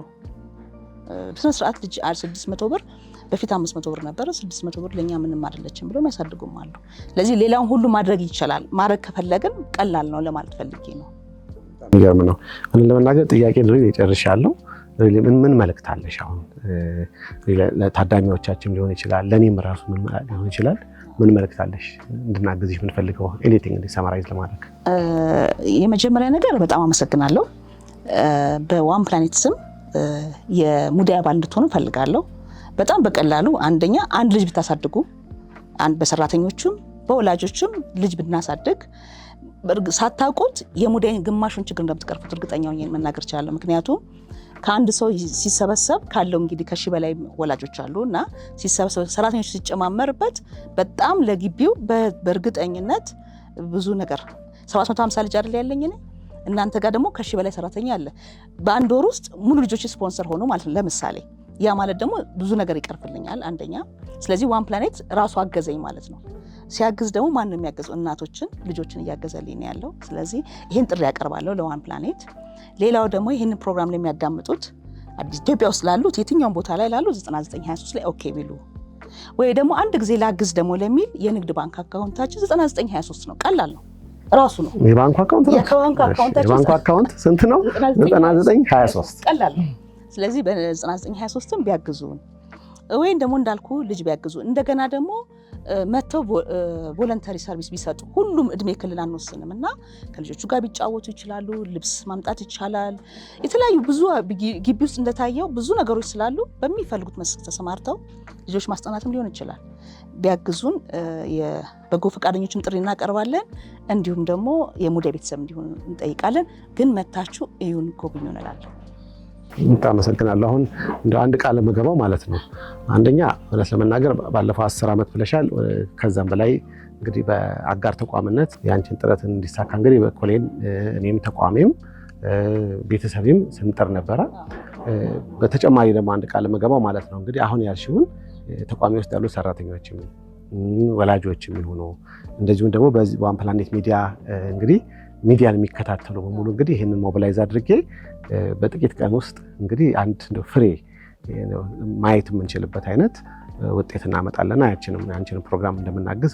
[SPEAKER 1] በስነ ስርዓት ልጅ 600 ብር በፊት 500 ብር ነበር፣ 600 ብር ለኛ ምንም አይደለችም ብሎ የሚያሳድጉም አሉ። ስለዚህ ሌላውን ሁሉ ማድረግ ይቻላል። ማድረግ ከፈለግን ቀላል ነው ለማለት ፈልጌ ነው።
[SPEAKER 2] የሚገርም ነው። እኔ ለመናገር ጥያቄ ድረስ የጨርሻለሁ። ምን መልእክት አለሽ አሁን ለታዳሚዎቻችን ሊሆን ይችላል፣ ለኔም ራሱ ምን ሊሆን ይችላል? ምን መልእክት አለሽ እንድናግዝሽ የምንፈልገው ኤኒቲንግ እንዲሰማራይዝ ለማድረግ?
[SPEAKER 1] የመጀመሪያ ነገር በጣም አመሰግናለሁ። በዋን ፕላኔት ስም የሙዳይ አባል እንድትሆኑ ፈልጋለሁ። በጣም በቀላሉ አንደኛ አንድ ልጅ ብታሳድጉ፣ በሰራተኞችም በወላጆችም ልጅ ብናሳድግ ሳታውቁት የሙዳይን ግማሹን ችግር እንደምትቀርፉት እርግጠኛ ሆኜ መናገር እችላለሁ። ምክንያቱም ከአንድ ሰው ሲሰበሰብ ካለው እንግዲህ ከሺህ በላይ ወላጆች አሉ እና ሲሰበሰብ ሰራተኞች ሲጨማመርበት በጣም ለግቢው በእርግጠኝነት ብዙ ነገር 750 ልጅ አይደል ያለኝ እኔ እናንተ ጋር ደግሞ ከሺህ በላይ ሰራተኛ አለ። በአንድ ወር ውስጥ ሙሉ ልጆች ስፖንሰር ሆኖ ማለት ነው ለምሳሌ። ያ ማለት ደግሞ ብዙ ነገር ይቀርፍልኛል አንደኛ። ስለዚህ ዋን ፕላኔት ራሱ አገዘኝ ማለት ነው። ሲያግዝ ደግሞ ማን ነው የሚያገዘው? እናቶችን ልጆችን እያገዘልኝ ነው ያለው። ስለዚህ ይህን ጥሪ ያቀርባለሁ ለዋን ፕላኔት። ሌላው ደግሞ ይህንን ፕሮግራም ለሚያዳምጡት አዲስ ኢትዮጵያ ውስጥ ላሉት የትኛውም ቦታ ላይ ላሉ 9923 ላይ ኦኬ ቢሉ ወይ ደግሞ አንድ ጊዜ ላግዝ ደግሞ ለሚል የንግድ ባንክ አካውንታችን 9923 ነው። ቀላል ነው ራሱ ነው
[SPEAKER 2] የባንክ አካውንት ነው። የባንክ አካውንት ስንት ነው? 9923
[SPEAKER 1] ቀላል ነው። ስለዚህ በ9923ም ቢያግዙን ወይም ደግሞ እንዳልኩ ልጅ ቢያግዙ እንደገና ደግሞ መተው ቮለንተሪ ሰርቪስ ቢሰጡ ሁሉም እድሜ ክልል አንወስንም እና ከልጆቹ ጋር ቢጫወቱ ይችላሉ። ልብስ ማምጣት ይቻላል። የተለያዩ ብዙ ግቢ ውስጥ እንደታየው ብዙ ነገሮች ስላሉ በሚፈልጉት መስክ ተሰማርተው ልጆች ማስጠናትም ሊሆን ይችላል። ቢያግዙን የበጎ ፈቃደኞችም ጥሪ እናቀርባለን። እንዲሁም ደግሞ የሙዳይ ቤተሰብ እንዲሆን እንጠይቃለን። ግን መታችሁ እዩን ጎብኙ እንላለን።
[SPEAKER 2] በጣም አመሰግናለሁ። አሁን እንደ አንድ ቃል መገባው ማለት ነው። አንደኛ እውነት ለመናገር ባለፈው 10 ዓመት ብለሻል። ከዛም በላይ እንግዲህ በአጋር ተቋምነት ያንቺን ጥረት እንዲሳካ እንግዲህ በኮሌን እኔም ተቋሜም ቤተሰቤም ስንጥር ነበረ። በተጨማሪ ደግሞ አንድ ቃል መገባው ማለት ነው እንግዲህ አሁን ያልሽውን ተቋሚ ውስጥ ያሉ ሰራተኞችም ወላጆችም ይሁኑ እንደዚሁም ደግሞ በዚህ ዋን ፕላኔት ሚዲያ እንግዲህ ሚዲያን የሚከታተሉ በሙሉ እንግዲህ ይህንን ሞቢላይዝ አድርጌ በጥቂት ቀን ውስጥ እንግዲህ አንድ ፍሬ ማየት የምንችልበት አይነት ውጤት እናመጣለን። ያንቺንም ፕሮግራም እንደምናግዝ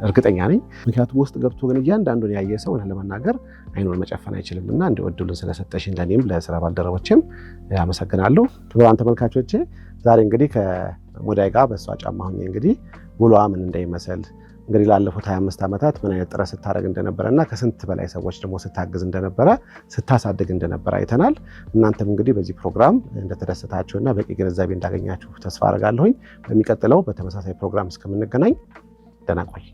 [SPEAKER 2] እርግጠኛ ነኝ። ምክንያቱም ውስጥ ገብቶ ግን እያንዳንዱን ያየ ሰው ለመናገር አይኑን መጨፈን አይችልም እና እንደ እድሉን ስለሰጠሽኝ ለእኔም ለስራ ባልደረቦችም አመሰግናለሁ። ክቡራን ተመልካቾቼ ዛሬ እንግዲህ ከሙዳይ ጋር በእሷ ጫማ ሆኜ እንግዲህ ውሏ ምን እንደሚመስል እንግዲህ ላለፉት 25 ዓመታት ምን አይነት ጥረት ስታደርግ እንደነበረና ከስንት በላይ ሰዎች ደግሞ ስታግዝ እንደነበረ ስታሳድግ እንደነበረ አይተናል። እናንተም እንግዲህ በዚህ ፕሮግራም እንደተደሰታችሁና በቂ ግንዛቤ እንዳገኛችሁ ተስፋ አደርጋለሁኝ። በሚቀጥለው በተመሳሳይ ፕሮግራም እስከምንገናኝ ደህና ቆይ።